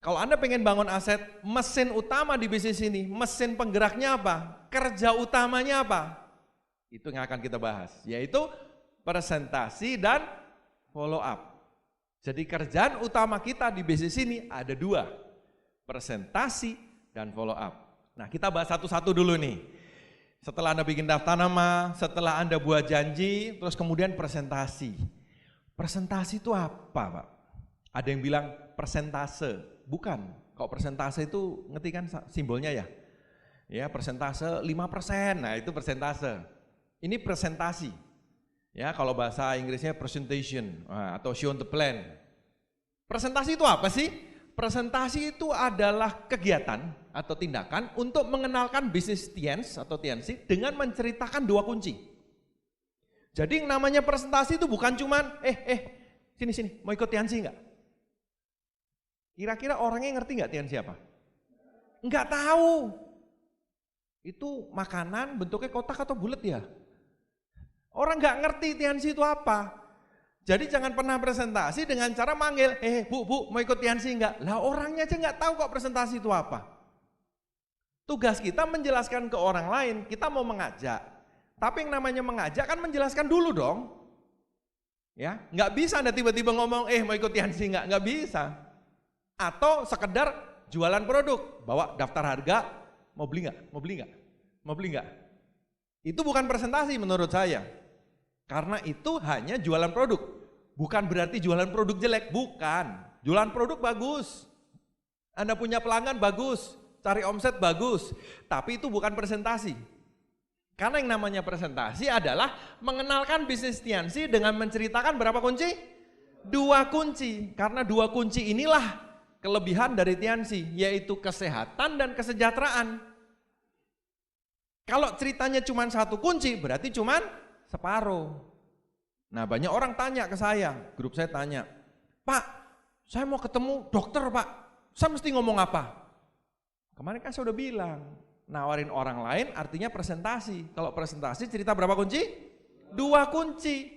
Kalau Anda pengen bangun aset, mesin utama di bisnis ini, mesin penggeraknya apa? Kerja utamanya apa? Itu yang akan kita bahas, yaitu presentasi dan follow up. Jadi kerjaan utama kita di bisnis ini ada dua, presentasi dan follow up. Nah, kita bahas satu-satu dulu nih. Setelah Anda bikin daftar nama, setelah Anda buat janji, terus kemudian presentasi. Presentasi itu apa, Pak? Ada yang bilang persentase. Bukan, kalau persentase itu ngerti kan simbolnya ya? Ya, persentase 5%, nah itu persentase. Ini presentasi. Ya, kalau bahasa Inggrisnya presentation atau show the plan. Presentasi itu apa sih? Presentasi itu adalah kegiatan atau tindakan untuk mengenalkan bisnis Tienz atau Tianxi dengan menceritakan dua kunci. Jadi yang namanya presentasi itu bukan cuman sini mau ikut Tianxi enggak? Kira-kira orangnya ngerti nggak Tianxi apa? Nggak tahu. Itu makanan bentuknya kotak atau bulat ya? Orang nggak ngerti Tianxi itu apa. Jadi jangan pernah presentasi dengan cara manggil, bu mau ikut Tianxi nggak? Lah orangnya aja nggak tahu kok presentasi itu apa. Tugas kita menjelaskan ke orang lain, kita mau mengajak. Tapi yang namanya mengajak kan menjelaskan dulu dong. Ya, nggak bisa Anda tiba-tiba ngomong, mau ikut Tianxi nggak bisa. Atau sekedar jualan produk, bawa daftar harga, mau beli nggak? Itu bukan presentasi menurut saya, karena itu hanya jualan produk, bukan berarti jualan produk jelek, bukan, jualan produk bagus, Anda punya pelanggan bagus, cari omset bagus, tapi itu bukan presentasi, karena yang namanya presentasi adalah mengenalkan bisnis Tianxi dengan menceritakan berapa kunci? 2 kunci, karena 2 kunci inilah kelebihan dari Tianxi, yaitu kesehatan dan kesejahteraan. Kalau ceritanya cuma 1 kunci, berarti cuma separuh. Nah, banyak orang tanya ke saya, grup saya tanya, Pak, saya mau ketemu dokter Pak, saya mesti ngomong apa? Kemarin kan saya udah bilang, nawarin orang lain artinya presentasi. Kalau presentasi cerita berapa kunci? 2 kunci.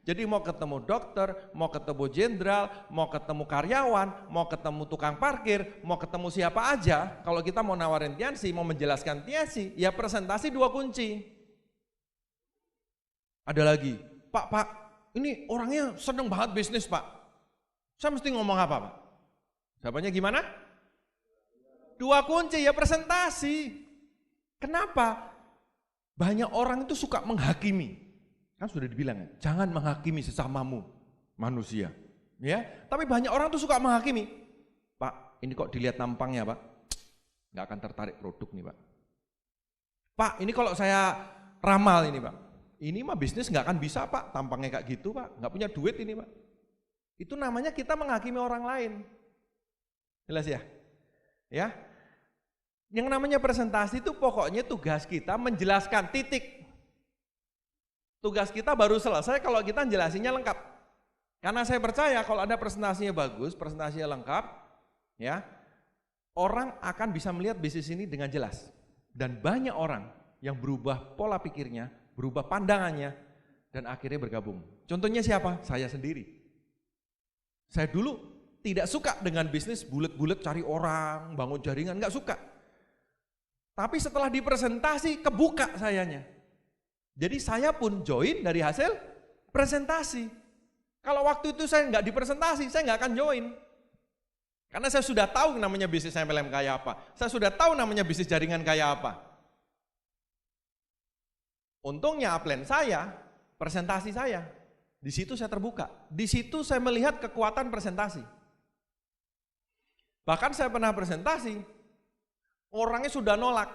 Jadi mau ketemu dokter, mau ketemu jenderal, mau ketemu karyawan, mau ketemu tukang parkir, mau ketemu siapa aja, kalau kita mau nawarin Tianxi, mau menjelaskan Tianxi, ya presentasi 2 kunci. Ada lagi, Pak, ini orangnya seneng banget bisnis Pak. Saya mesti ngomong apa Pak? Jawabannya gimana? 2 kunci, ya presentasi. Kenapa? Banyak orang itu suka menghakimi. Kan sudah dibilang, jangan menghakimi sesamamu manusia. Ya, tapi banyak orang tuh suka menghakimi. Pak, ini kok dilihat tampangnya Pak, nggak akan tertarik produk nih Pak. Pak, ini kalau saya ramal ini Pak, ini mah bisnis nggak akan bisa Pak, tampangnya kayak gitu Pak, nggak punya duit ini Pak. Itu namanya kita menghakimi orang lain. Jelas ya? Ya. Yang namanya presentasi itu pokoknya tugas kita menjelaskan titik. Tugas kita baru selesai kalau kita jelasinnya lengkap. Karena saya percaya kalau ada presentasinya bagus, presentasinya lengkap, ya, orang akan bisa melihat bisnis ini dengan jelas. Dan banyak orang yang berubah pola pikirnya, berubah pandangannya, dan akhirnya bergabung. Contohnya siapa? Saya sendiri. Saya dulu tidak suka dengan bisnis bulet-bulet cari orang, bangun jaringan, nggak suka. Tapi setelah dipresentasi, kebuka sayanya. Jadi saya pun join dari hasil presentasi. Kalau waktu itu saya nggak dipresentasi, saya nggak akan join. Karena saya sudah tahu namanya bisnis MLM kayak apa. Saya sudah tahu namanya bisnis jaringan kayak apa. Untungnya upline saya, presentasi saya. Di situ saya terbuka. Di situ saya melihat kekuatan presentasi. Bahkan saya pernah presentasi, orangnya sudah nolak.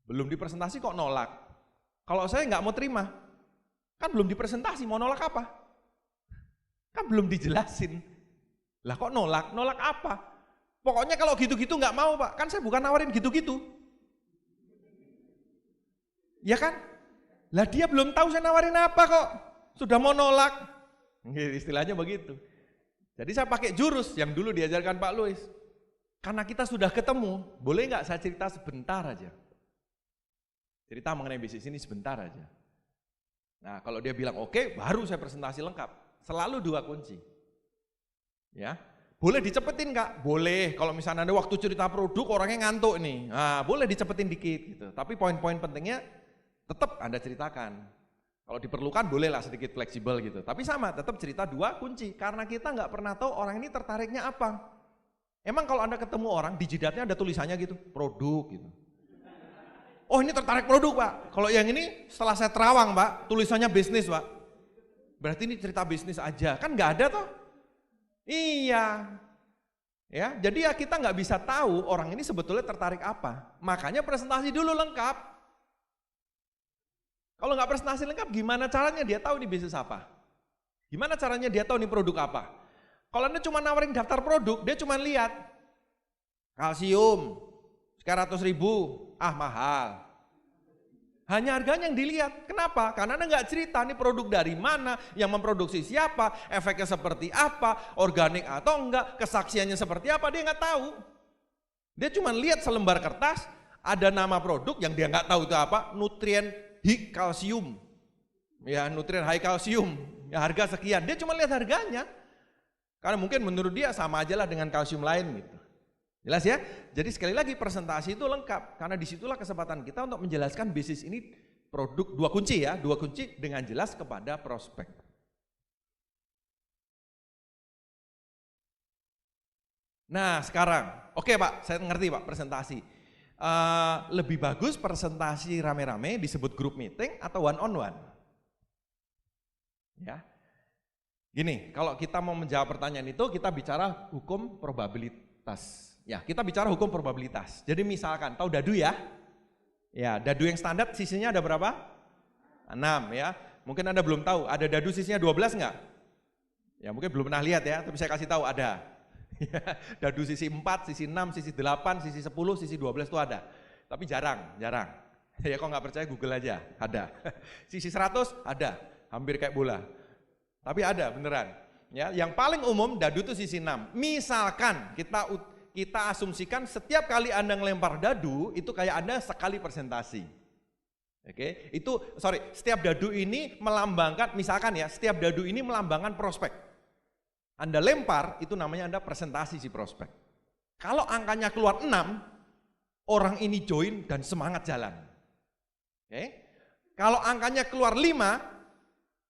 Belum dipresentasi kok nolak. Kalau saya nggak mau terima, kan belum dipresentasi, mau nolak apa? Kan belum dijelasin. Lah kok nolak? Nolak apa? Pokoknya kalau gitu-gitu nggak mau Pak, kan saya bukan nawarin gitu-gitu. Ya kan? Lah dia belum tahu saya nawarin apa kok, sudah mau nolak. Istilahnya begitu. Jadi saya pakai jurus yang dulu diajarkan Pak Louis. Karena kita sudah ketemu, boleh nggak saya cerita sebentar aja? Cerita mengenai bisnis ini sebentar aja. Nah, kalau dia bilang oke, baru saya presentasi lengkap. Selalu 2 kunci. Ya. Boleh dicepetin Kak? Boleh, kalau misalnya Anda waktu cerita produk orangnya ngantuk nih, nah, boleh dicepetin dikit gitu. Tapi poin-poin pentingnya tetap Anda ceritakan. Kalau diperlukan bolehlah sedikit fleksibel gitu. Tapi sama, tetap cerita 2 kunci. Karena kita nggak pernah tahu orang ini tertariknya apa. Emang kalau Anda ketemu orang, di jidatnya ada tulisannya gitu, produk gitu. Oh ini tertarik produk Pak. Kalau yang ini setelah saya terawang Pak, tulisannya bisnis Pak. Berarti ini cerita bisnis aja, kan nggak ada toh? Iya. Ya, jadi ya kita nggak bisa tahu orang ini sebetulnya tertarik apa. Makanya presentasi dulu lengkap. Kalau nggak presentasi lengkap, gimana caranya dia tahu ini bisnis apa? Gimana caranya dia tahu ini produk apa? Kalau Anda cuma nawarin daftar produk, dia cuma lihat kalsium, sekian ratus ribu, mahal. Hanya harganya yang dilihat. Kenapa? Karena Anda nggak cerita nih produk dari mana, yang memproduksi siapa, efeknya seperti apa, organik atau enggak, kesaksiannya seperti apa, dia nggak tahu. Dia cuma lihat selembar kertas, ada nama produk yang dia nggak tahu itu apa, nutrien high kalsium. Ya, nutrien high kalsium, ya harga sekian. Dia cuma lihat harganya. Karena mungkin menurut dia sama aja lah dengan kalsium lain gitu. Jelas ya? Jadi sekali lagi presentasi itu lengkap. Karena disitulah kesempatan kita untuk menjelaskan bisnis ini produk 2 kunci ya. 2 kunci dengan jelas kepada prospek. Nah sekarang, oke Pak, saya ngerti Pak presentasi. Lebih bagus presentasi rame-rame disebut group meeting atau one on one? Ya. Gini, kalau kita mau menjawab pertanyaan itu, kita bicara hukum probabilitas. Ya, kita bicara hukum probabilitas. Jadi misalkan, tahu dadu ya? Ya, dadu yang standar sisinya ada berapa? 6 ya. Mungkin Anda belum tahu, ada dadu sisinya 12 enggak? Ya, mungkin belum pernah lihat ya, tapi saya kasih tahu ada. Dadu sisi 4, sisi 6, sisi 8, sisi 10, sisi 12 itu ada. Tapi jarang. Ya kalau nggak percaya Google aja, ada. Sisi 100 ada, hampir kayak bola. Tapi ada beneran. Ya, yang paling umum dadu itu sisi 6. Misalkan kita asumsikan setiap kali Anda ngelempar dadu itu kayak Anda sekali presentasi. Oke, setiap dadu ini melambangkan, misalkan ya, setiap dadu ini melambangkan prospek. Anda lempar itu namanya Anda presentasi si prospek. Kalau angkanya keluar 6, orang ini join dan semangat jalan. Oke. Kalau angkanya keluar 5,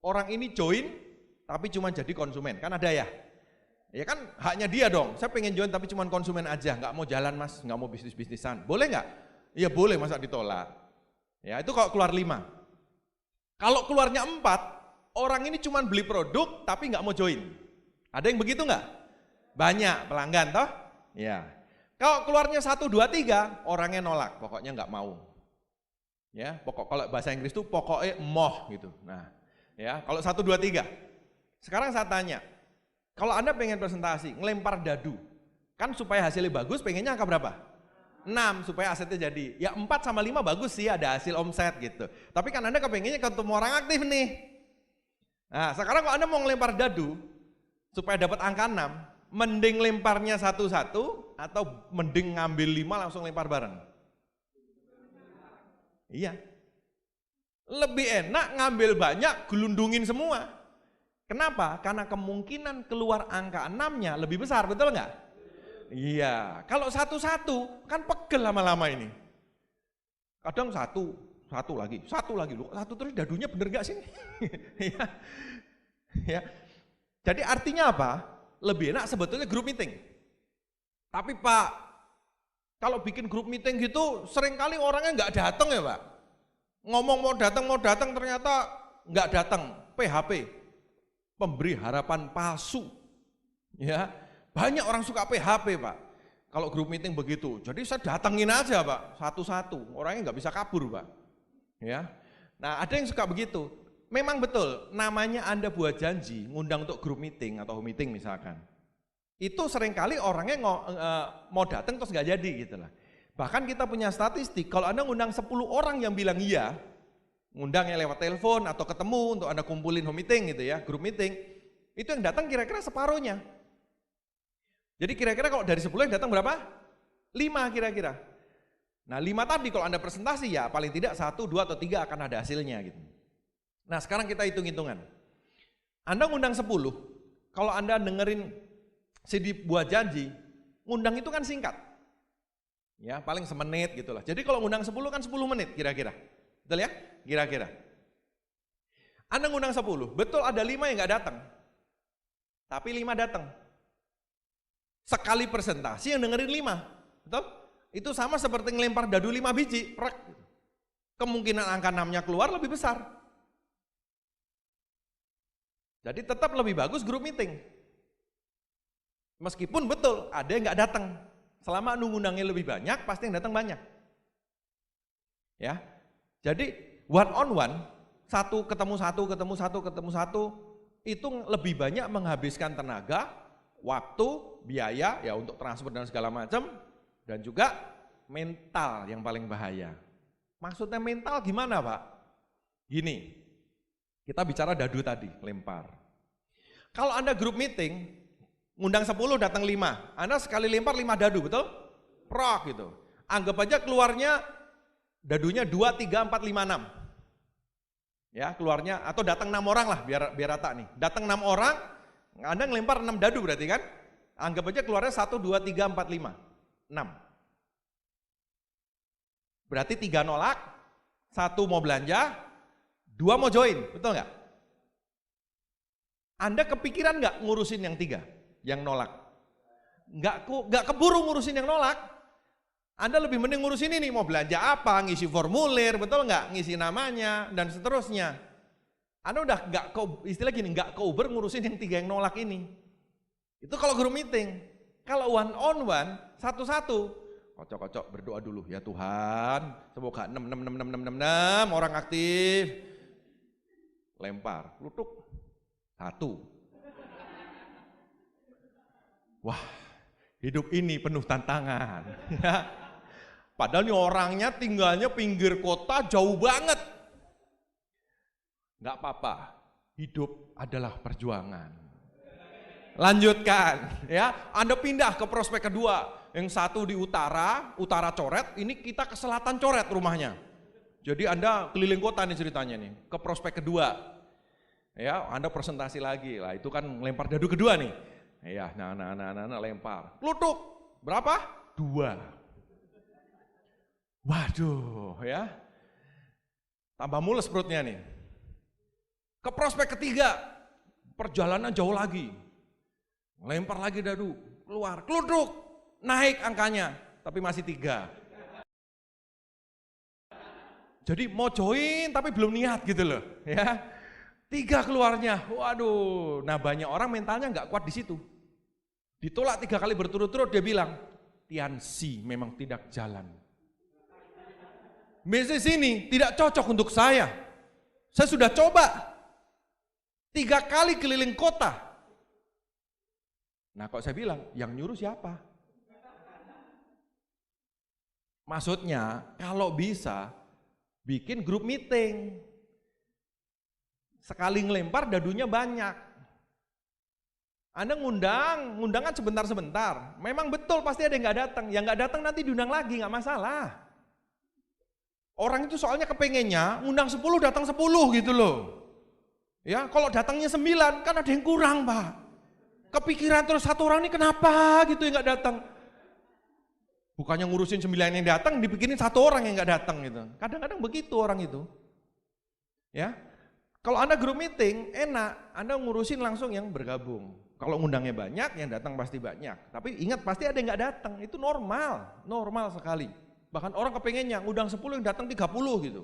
orang ini join tapi cuma jadi konsumen, kan ada ya? Ya kan haknya dia dong, saya pengen join tapi cuma konsumen aja, nggak mau jalan mas, nggak mau bisnis-bisnisan, boleh nggak? Iya boleh, masa ditolak? Ya itu kalau keluar 5. Kalau keluarnya 4, orang ini cuma beli produk tapi nggak mau join. Ada yang begitu nggak? Banyak pelanggan toh? Ya. Kalau keluarnya 1, 2, 3, orangnya nolak, pokoknya nggak mau. Ya, kalau bahasa Inggris itu pokoknya moh gitu. Nah, ya kalau 1, 2, 3. Sekarang saya tanya, kalau Anda pengen presentasi, ngelempar dadu, kan supaya hasilnya bagus, pengennya angka berapa? 6, supaya asetnya jadi. Ya 4 sama 5 bagus sih, ada hasil omset gitu. Tapi kan Anda kepengennya ketemu orang aktif nih. Nah sekarang kalau Anda mau ngelempar dadu, supaya dapat angka 6, mending lemparnya satu-satu, atau mending ngambil 5 langsung lempar bareng? Iya. Lebih enak ngambil banyak, gelundungin semua. Kenapa? Karena kemungkinan keluar angka 6-nya lebih besar, betul nggak? Iya, kalau satu-satu kan pegel lama-lama ini. Kadang satu lagi, satu terus dadunya bener nggak sih? Ya. Jadi artinya apa? Lebih enak sebetulnya grup meeting. Tapi Pak, kalau bikin grup meeting gitu seringkali orangnya nggak datang ya Pak. Ngomong mau datang ternyata nggak datang, PHP. Pemberi harapan palsu, ya banyak orang suka PHP Pak. Kalau grup meeting begitu, jadi saya datengin aja Pak, satu-satu, orangnya nggak bisa kabur Pak. Ya, nah ada yang suka begitu. Memang betul, namanya Anda buat janji, ngundang untuk grup meeting atau meeting misalkan. Itu seringkali orangnya mau datang terus nggak jadi gitu lah. Bahkan kita punya statistik, kalau Anda ngundang 10 orang yang bilang iya, ngundangnya lewat telepon atau ketemu untuk Anda kumpulin home meeting gitu ya, grup meeting, itu yang datang kira-kira separuhnya. Jadi kira-kira kalau dari 10 yang datang berapa? 5 kira-kira. Nah 5 tadi kalau Anda presentasi ya paling tidak 1, 2, atau 3 akan ada hasilnya gitu. Nah sekarang kita hitung-hitungan. Anda ngundang 10, kalau Anda dengerin si dibuat janji, ngundang itu kan singkat. Ya, paling semenit gitulah. Jadi kalau ngundang 10 kan 10 menit kira-kira. Betul ya? Kira-kira. Anda ngundang 10, betul ada 5 yang nggak datang. Tapi 5 datang. Sekali presentasi yang dengerin 5. Betul? Itu sama seperti ngelempar dadu 5 biji. Kemungkinan angka 6-nya keluar lebih besar. Jadi tetap lebih bagus grup meeting. Meskipun betul ada yang nggak datang. Selama ngundangnya lebih banyak, pasti yang datang banyak. Ya. Jadi one on one, satu ketemu satu, itu lebih banyak menghabiskan tenaga, waktu, biaya ya untuk transfer dan segala macam, dan juga mental yang paling bahaya. Maksudnya mental gimana, Pak? Gini, kita bicara dadu tadi, lempar. Kalau Anda grup meeting, ngundang 10 datang 5, Anda sekali lempar 5 dadu, betul? Prok gitu. Anggap aja keluarnya dadunya 2, 3, 4, 5, 6. Ya, keluarnya atau datang 6 orang lah biar rata nih. Datang 6 orang, Anda ngelempar 6 dadu berarti kan? Anggap aja keluarnya 1, 2, 3, 4, 5. 6. Berarti 3 nolak, 1 mau belanja, 2 mau join, betul nggak? Anda kepikiran nggak ngurusin yang 3, yang nolak? Nggak keburu ngurusin yang nolak. Anda lebih mending ngurusin ini, mau belanja apa, ngisi formulir, betul nggak? Ngisi namanya, dan seterusnya. Anda udah nggak istilah gini, nggak ke Uber ngurusin yang 3 yang nolak ini. Itu kalau group meeting. Kalau one on one, satu-satu, kocok-kocok berdoa dulu, ya Tuhan, semoga 6 orang aktif. Lempar, lutuk, 1. Wah, hidup ini penuh tantangan. Padahal ini orangnya tinggalnya pinggir kota jauh banget. Nggak apa-apa, hidup adalah perjuangan. Lanjutkan, ya. Anda pindah ke prospek kedua, yang satu di utara coret, ini kita ke selatan coret rumahnya. Jadi Anda keliling kota nih ceritanya nih, ke prospek kedua. Ya, Anda presentasi lagi lah, itu kan lempar dadu kedua nih. Ya, nah lempar. Plutuk, berapa? 2. Waduh, ya. Tambah mules perutnya nih. Ke prospek ketiga, perjalanan jauh lagi. Lempar lagi dadu, keluar, keluduk, naik angkanya, tapi masih 3. Jadi mau join tapi belum niat gitu loh, ya. 3 keluarnya, waduh. Nah banyak orang mentalnya nggak kuat di situ. Ditolak 3 kali berturut-turut, dia bilang, Tiansi memang tidak jalan. Bisnis ini tidak cocok untuk saya. Saya sudah coba 3 kali keliling kota. Nah kok saya bilang, yang nyuruh siapa? Maksudnya kalau bisa bikin grup meeting. Sekali ngelempar dadunya banyak. Anda ngundang kan sebentar-sebentar. Memang betul pasti ada yang nggak datang. Yang nggak datang nanti diundang lagi, nggak masalah. Orang itu soalnya kepengennya ngundang 10 datang 10 gitu loh. Ya, kalau datangnya 9 kan ada yang kurang, Pak. Kepikiran terus 1 orang ini kenapa gitu yang nggak datang. Bukannya ngurusin 9 yang datang, dibikinin 1 orang yang nggak datang gitu. Kadang-kadang begitu orang itu. Ya. Kalau Anda grup meeting, enak, Anda ngurusin langsung yang bergabung. Kalau ngundangnya banyak, yang datang pasti banyak. Tapi ingat pasti ada yang nggak datang, itu normal sekali. Bahkan orang kepengennya ngundang 10 yang datang 30 gitu.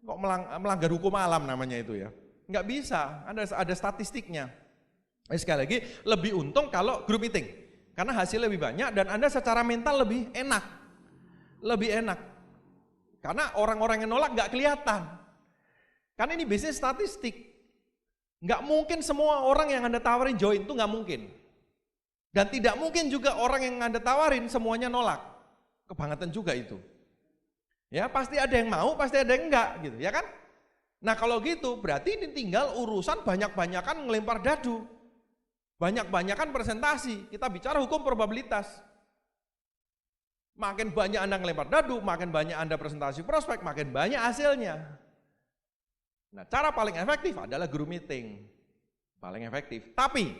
Kok melanggar hukum alam namanya itu ya. Nggak bisa, ada statistiknya. Sekali lagi, lebih untung kalau grup meeting. Karena hasilnya lebih banyak dan Anda secara mental lebih enak. Lebih enak. Karena orang-orang yang nolak nggak kelihatan. Karena ini bisnis statistik. Nggak mungkin semua orang yang Anda tawarin join, itu nggak mungkin. Dan tidak mungkin juga orang yang Anda tawarin semuanya nolak. Kebangetan juga itu. Ya pasti ada yang mau, pasti ada yang enggak gitu, ya kan? Nah kalau gitu berarti ini tinggal urusan banyak-banyakan ngelempar dadu. Banyak-banyakan presentasi, kita bicara hukum probabilitas. Makin banyak Anda ngelempar dadu, makin banyak Anda presentasi prospek, makin banyak hasilnya. Nah cara paling efektif adalah group meeting. Paling efektif, tapi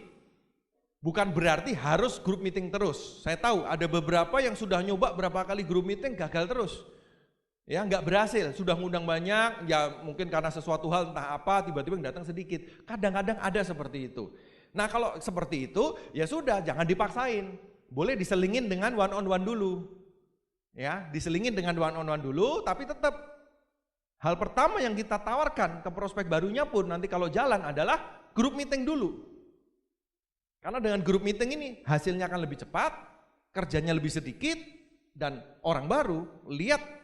Bukan berarti harus grup meeting terus. Saya tahu ada beberapa yang sudah nyoba berapa kali grup meeting gagal terus. Ya, nggak berhasil, sudah ngundang banyak, ya mungkin karena sesuatu hal entah apa, tiba-tiba yang datang sedikit. Kadang-kadang ada seperti itu. Nah, kalau seperti itu, ya sudah, jangan dipaksain. Boleh diselingin dengan one on one dulu. Ya, diselingin dengan one on one dulu, tapi tetap hal pertama yang kita tawarkan ke prospek barunya pun nanti kalau jalan adalah grup meeting dulu. Karena dengan grup meeting ini hasilnya akan lebih cepat, kerjanya lebih sedikit, dan orang baru lihat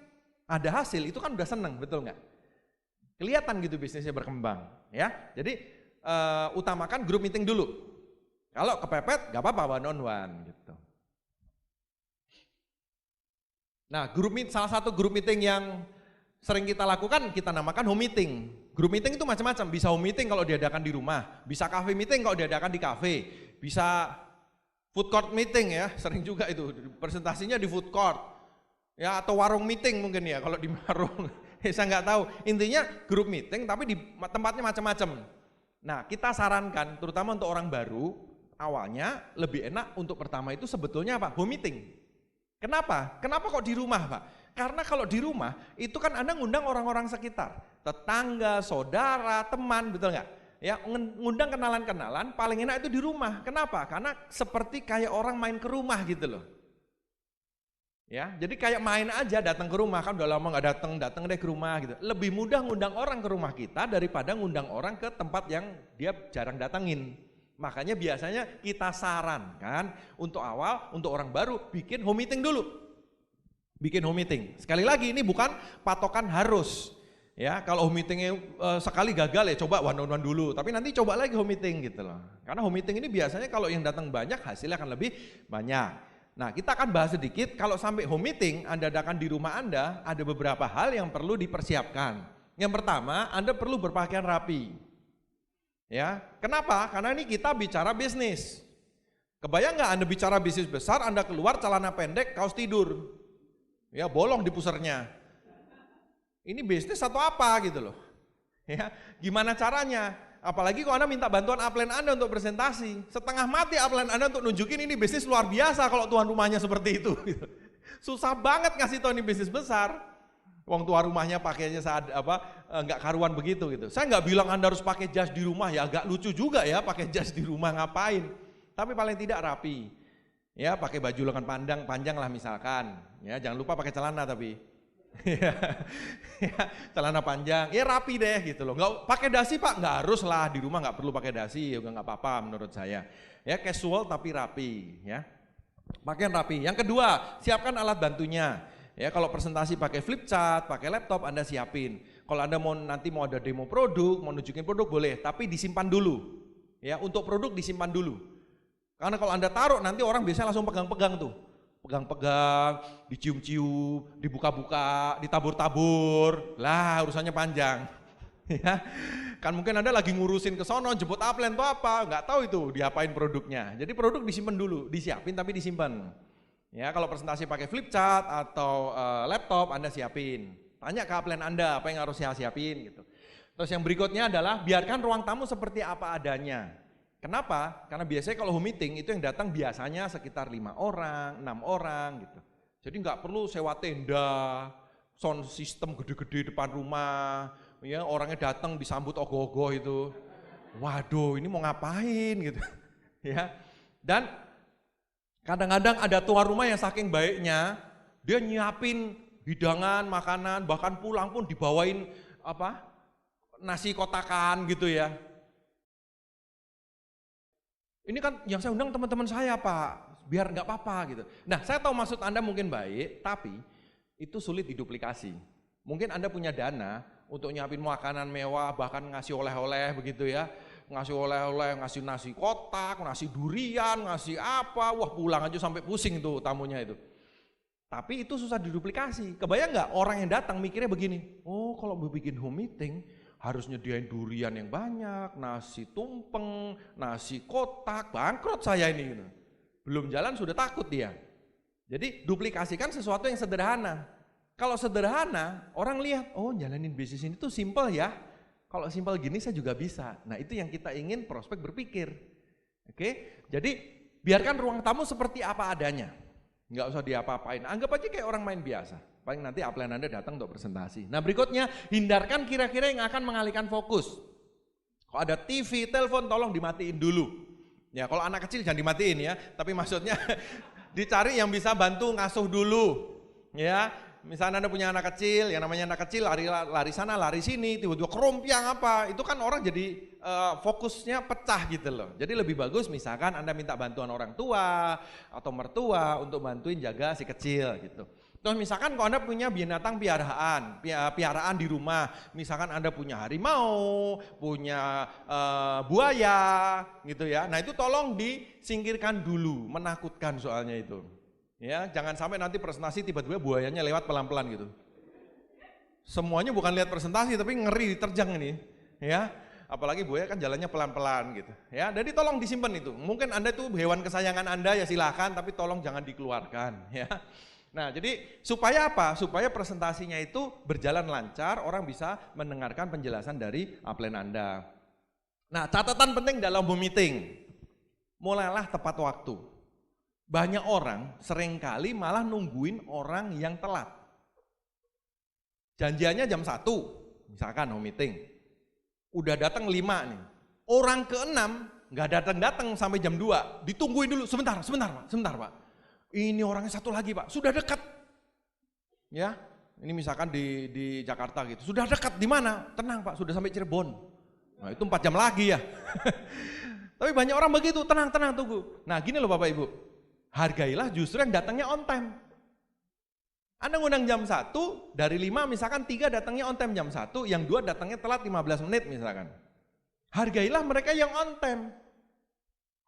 ada hasil itu kan udah seneng, betul nggak? Kelihatan gitu bisnisnya berkembang, ya. Jadi utamakan grup meeting dulu. Kalau kepepet, nggak apa-apa one on one gitu. Nah, salah satu grup meeting yang sering kita lakukan kita namakan home meeting. Grup meeting itu macam-macam, bisa home meeting kalau diadakan di rumah, bisa cafe meeting kalau diadakan di cafe, bisa food court meeting ya, sering juga itu presentasinya di food court, ya atau warung meeting mungkin ya kalau di warung, saya nggak tahu. Intinya grup meeting tapi di tempatnya macam-macam. Nah kita sarankan terutama untuk orang baru awalnya lebih enak untuk pertama itu sebetulnya apa? Home meeting. Kenapa? Kenapa kok di rumah Pak? Karena kalau di rumah itu kan Anda ngundang orang-orang sekitar, tetangga, saudara, teman, betul nggak? Ya, ngundang kenalan-kenalan paling enak itu di rumah. Kenapa? Karena seperti kayak orang main ke rumah gitu loh. Ya, jadi kayak main aja datang ke rumah, kan udah lama nggak datang deh ke rumah gitu. Lebih mudah ngundang orang ke rumah kita daripada ngundang orang ke tempat yang dia jarang datengin. Makanya biasanya kita sarankan untuk awal, untuk orang baru bikin home meeting dulu. Bikin home meeting. Sekali lagi ini bukan patokan harus. Ya, kalau home meetingnya sekali gagal ya coba one on one dulu. Tapi nanti coba lagi home meeting gitu loh. Karena home meeting ini biasanya kalau yang datang banyak hasilnya akan lebih banyak. Nah kita akan bahas sedikit kalau sampai home meeting Anda adakan di rumah Anda ada beberapa hal yang perlu dipersiapkan. Yang pertama Anda perlu berpakaian rapi. Ya, kenapa? Karena ini kita bicara bisnis. Kebayang nggak Anda bicara bisnis besar Anda keluar celana pendek kaos tidur. Ya bolong di pusernya. Ini bisnis atau apa gitu loh. Ya, gimana caranya? Apalagi kalau Anda minta bantuan upline Anda untuk presentasi. Setengah mati upline Anda untuk nunjukin ini bisnis luar biasa kalau tuan rumahnya seperti itu. Gitu. Susah banget ngasih tahu ini bisnis besar. Wong tuan rumahnya pakainya saat nggak karuan begitu gitu. Saya nggak bilang Anda harus pakai jas di rumah ya, agak lucu juga ya pakai jas di rumah ngapain. Tapi paling tidak rapi. Ya, pakai baju lengan panjang lah misalkan. Ya, jangan lupa pakai celana tapi. Ya, celana panjang. Ya rapi deh gitu loh. Nggak pakai dasi Pak, nggak harus lah di rumah nggak perlu pakai dasi, juga nggak apa-apa menurut saya. Ya casual tapi rapi. Ya, pakaian rapi. Yang kedua, siapkan alat bantunya. Ya kalau presentasi pakai flip chart, pakai laptop Anda siapin. Kalau Anda nanti mau ada demo produk, mau nunjukin produk boleh, tapi disimpan dulu. Ya untuk produk disimpan dulu. Karena kalau Anda taruh nanti orang biasanya langsung pegang-pegang tuh. Pegang-pegang, dicium-cium, dibuka-buka, ditabur-tabur. Lah urusannya panjang. Ya. Kan mungkin Anda lagi ngurusin ke sono, jemput upline atau apa, nggak tahu itu diapain produknya. Jadi produk disimpan dulu, disiapin tapi disimpan. Ya, kalau presentasi pakai flip chart atau laptop Anda siapin. Tanya ke upline Anda apa yang harus saya siapin gitu. Terus yang berikutnya adalah biarkan ruang tamu seperti apa adanya. Kenapa? Karena biasanya kalau home meeting itu yang datang biasanya sekitar 5 orang, 6 orang gitu. Jadi nggak perlu sewa tenda, sound system gede-gede depan rumah, ya orangnya datang disambut ogoh-ogoh itu. Waduh, ini mau ngapain gitu. Ya. Dan kadang-kadang ada tuan rumah yang saking baiknya, dia nyiapin hidangan, makanan, bahkan pulang pun dibawain nasi kotakan gitu ya. Ini kan yang saya undang teman-teman saya Pak, biar nggak apa-apa gitu. Nah saya tahu maksud Anda mungkin baik, tapi itu sulit diduplikasi. Mungkin Anda punya dana untuk nyiapin makanan mewah, bahkan ngasih oleh-oleh begitu ya. Ngasih oleh-oleh, ngasih nasi kotak, ngasih durian, ngasih apa, wah pulang aja sampai pusing tuh tamunya itu. Tapi itu susah diduplikasi. Kebayang nggak orang yang datang mikirnya begini, oh kalau mau bikin home meeting, harus nyediain durian yang banyak, nasi tumpeng, nasi kotak, bangkrut saya ini. Gitu. Belum jalan sudah takut dia. Jadi duplikasikan sesuatu yang sederhana. Kalau sederhana, orang lihat, oh jalanin bisnis ini tuh simple ya. Kalau simple gini saya juga bisa. Nah itu yang kita ingin prospek berpikir. Oke, jadi biarkan ruang tamu seperti apa adanya. Nggak usah diapa-apain, anggap aja kayak orang main biasa. Paling nanti upline Anda datang untuk presentasi. Nah berikutnya, hindarkan kira-kira yang akan mengalihkan fokus. Kalau ada TV, telepon tolong dimatiin dulu. Ya kalau anak kecil jangan dimatiin ya, tapi maksudnya dicari yang bisa bantu ngasuh dulu. Ya, misalnya Anda punya anak kecil, yang namanya anak kecil lari sana, lari sini, tiba-tiba kerompiang apa, itu kan orang jadi fokusnya pecah gitu loh. Jadi lebih bagus misalkan Anda minta bantuan orang tua atau mertua untuk bantuin jaga si kecil gitu. Terus misalkan kalau Anda punya binatang piaraan di rumah, misalkan Anda punya harimau, punya buaya gitu ya. Nah itu tolong disingkirkan dulu, menakutkan soalnya itu. Ya, jangan sampai nanti presentasi tiba-tiba buayanya lewat pelan-pelan gitu. Semuanya bukan lihat presentasi tapi ngeri diterjang ini, ya. Apalagi buaya kan jalannya pelan-pelan gitu. Ya, jadi tolong disimpan itu. Mungkin Anda itu hewan kesayangan Anda ya silahkan, tapi tolong jangan dikeluarkan, ya. Nah, jadi supaya apa? Supaya presentasinya itu berjalan lancar, orang bisa mendengarkan penjelasan dari upline Anda. Nah, catatan penting dalam meeting, mulailah tepat waktu. Banyak orang seringkali malah nungguin orang yang telat. Janjiannya jam 1, misalkan meeting. Udah datang 5 nih. Orang ke-6 nggak datang-datang sampai jam 2, ditungguin dulu, sebentar Pak. Ini orangnya satu lagi Pak, sudah dekat. Ya, ini misalkan di Jakarta gitu, sudah dekat di mana? Tenang Pak, sudah sampai Cirebon. Nah itu 4 jam lagi ya. Tapi banyak orang begitu, tenang tunggu. Nah gini loh Bapak Ibu, hargailah justru yang datangnya on time. Anda ngundang jam 1, dari 5 misalkan 3 datangnya on time jam 1, yang 2 datangnya telat 15 menit misalkan. Hargailah mereka yang on time.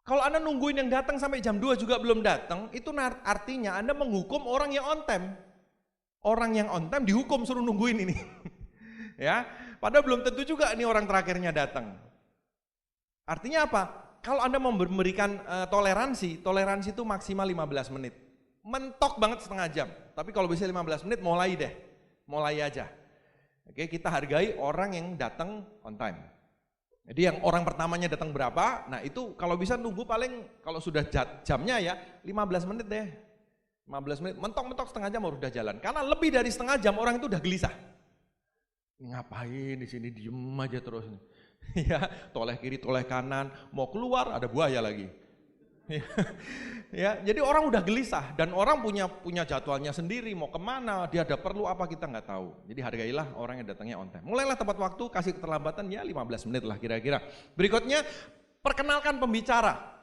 Kalau Anda nungguin yang datang sampai jam 2 juga belum datang, itu artinya Anda menghukum orang yang on time. Orang yang on time dihukum suruh nungguin ini. Ya, padahal belum tentu juga ini orang terakhirnya datang. Artinya apa? Kalau Anda memberikan toleransi itu maksimal 15 menit. Mentok banget setengah jam. Tapi kalau bisa 15 menit mulai aja. Oke, kita hargai orang yang datang on time. Jadi yang orang pertamanya datang berapa, nah itu kalau bisa nunggu paling kalau sudah jamnya ya 15 menit deh. 15 menit, mentok-mentok setengah jam udah jalan. Karena lebih dari setengah jam orang itu udah gelisah. Ngapain di sini diem aja terus. Ya, toleh kiri, toleh kanan, mau keluar ada buaya lagi. Ya, jadi orang udah gelisah dan orang punya jadwalnya sendiri, mau kemana, dia ada perlu apa kita nggak tahu. Jadi hargailah orang yang datangnya on time. Mulailah tepat waktu, kasih keterlambatan ya 15 menit lah kira-kira. Berikutnya, perkenalkan pembicara.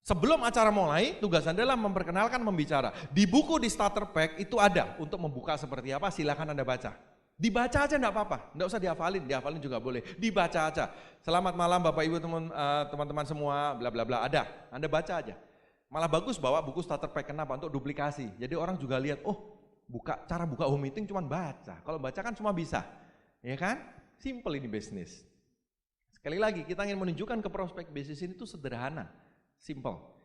Sebelum acara mulai, tugas Anda adalah memperkenalkan pembicara. Di buku di starter pack itu ada untuk membuka seperti apa, silakan Anda baca. Dibaca aja enggak apa-apa, enggak usah dihafalin juga boleh. Dibaca aja. Selamat malam Bapak Ibu teman-teman semua, bla bla bla ada. Anda baca aja. Malah bagus bawa buku starter pack, kenapa? Untuk duplikasi. Jadi orang juga lihat, oh, cara buka home meeting cuma baca. Kalau baca kan cuma bisa. Ya kan? Simple ini bisnis. Sekali lagi kita ingin menunjukkan ke prospek bisnis ini itu sederhana, simple.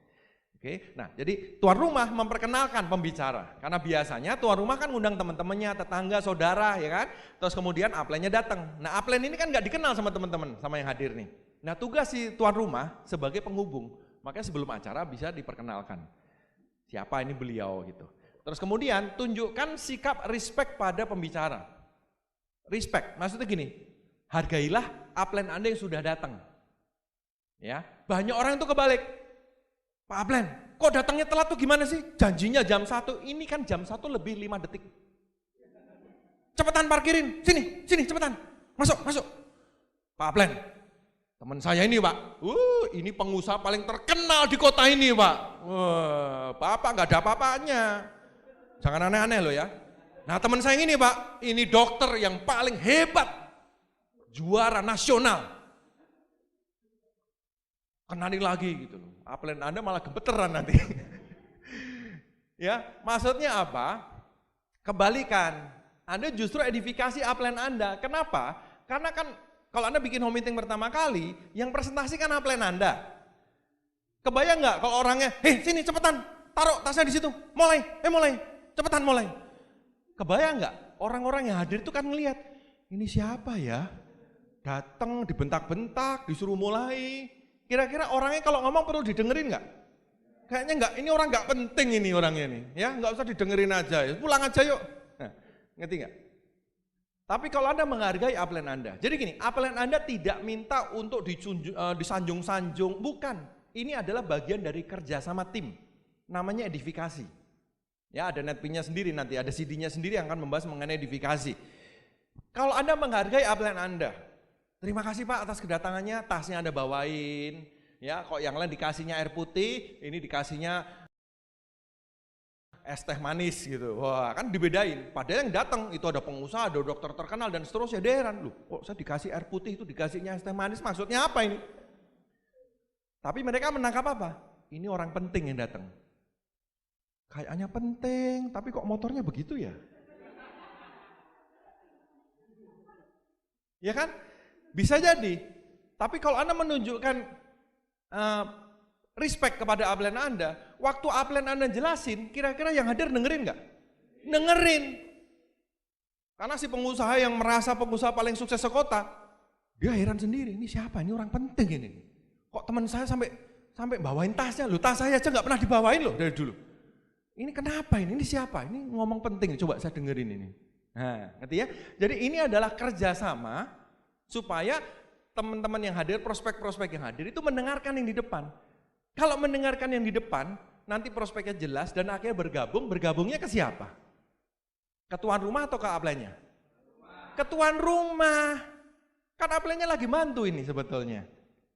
Oke, nah jadi tuan rumah memperkenalkan pembicara, karena biasanya tuan rumah kan ngundang teman-temannya, tetangga, saudara, ya kan? Terus kemudian upline-nya datang. Nah upline ini kan nggak dikenal sama teman-teman, sama yang hadir nih. Nah tugas si tuan rumah sebagai penghubung, makanya sebelum acara bisa diperkenalkan. Siapa ini beliau gitu. Terus kemudian tunjukkan sikap respect pada pembicara. Respect, maksudnya gini, hargailah upline Anda yang sudah datang. Ya, banyak orang itu kebalik. Pak Upline, kok datangnya telat tuh gimana sih? Janjinya jam 1, ini kan jam 1 lebih 5 detik. Cepetan parkirin, sini cepetan, masuk. Pak Upline, teman saya ini Pak, ini pengusaha paling terkenal di kota ini Pak. Bapak gak ada apa-apanya, jangan aneh-aneh loh ya. Nah teman saya ini Pak, ini dokter yang paling hebat, juara nasional. Kenali lagi gitu loh. Upline Anda malah gemeteran nanti. Ya, maksudnya apa? Kebalikan. Anda justru edifikasi upline Anda. Kenapa? Karena kan kalau Anda bikin home meeting pertama kali, yang presentasi kan upline Anda. Kebayang nggak kalau orangnya, sini cepetan, taruh tasnya di situ, mulai, cepetan mulai. Kebayang nggak? Orang-orang yang hadir itu kan ngelihat, ini siapa ya? Datang dibentak-bentak, disuruh mulai. Kira-kira orangnya kalau ngomong perlu didengerin nggak? Kayaknya nggak, ini orang nggak penting ini orangnya nih, ya nggak usah didengerin aja, pulang aja yuk. Nah, ngerti nggak? Tapi kalau Anda menghargai upline Anda, jadi gini, upline Anda tidak minta untuk disanjung-sanjung, bukan. Ini adalah bagian dari kerja sama tim, namanya edifikasi. Ya, ada netpin-nya sendiri nanti, ada CD-nya sendiri yang akan membahas mengenai edifikasi. Kalau Anda menghargai upline Anda, terima kasih Pak atas kedatangannya, tasnya Anda bawain, ya kok yang lain dikasihnya air putih, ini dikasihnya es teh manis gitu. Wah, kan dibedain. Padahal yang datang itu ada pengusaha, ada dokter terkenal dan seterusnya. Dia heran, loh kok saya dikasih air putih itu dikasihnya es teh manis, maksudnya apa ini? Tapi mereka menangkap apa? Ini orang penting yang datang. Kayaknya penting, tapi kok motornya begitu ya? Ya kan? Bisa jadi. Tapi kalau Anda menunjukkan respect kepada upline Anda, waktu upline Anda jelasin, kira-kira yang hadir dengerin nggak? Dengerin. Karena si pengusaha yang merasa pengusaha paling sukses sekota, dia heran sendiri, ini siapa? Ini orang penting ini. Kok teman saya sampai bawain tasnya, loh tas saya aja nggak pernah dibawain loh dari dulu. Ini kenapa ini? Ini siapa? Ini ngomong penting, coba saya dengerin ini. Nah, ngerti ya? Jadi ini adalah kerjasama supaya teman-teman yang hadir, prospek-prospek yang hadir itu mendengarkan yang di depan. Kalau mendengarkan yang di depan, nanti prospeknya jelas dan akhirnya bergabungnya ke siapa? Ke tuan rumah atau ke upline-nya? Ke tuan rumah. Kan upline-nya lagi mantu ini sebetulnya.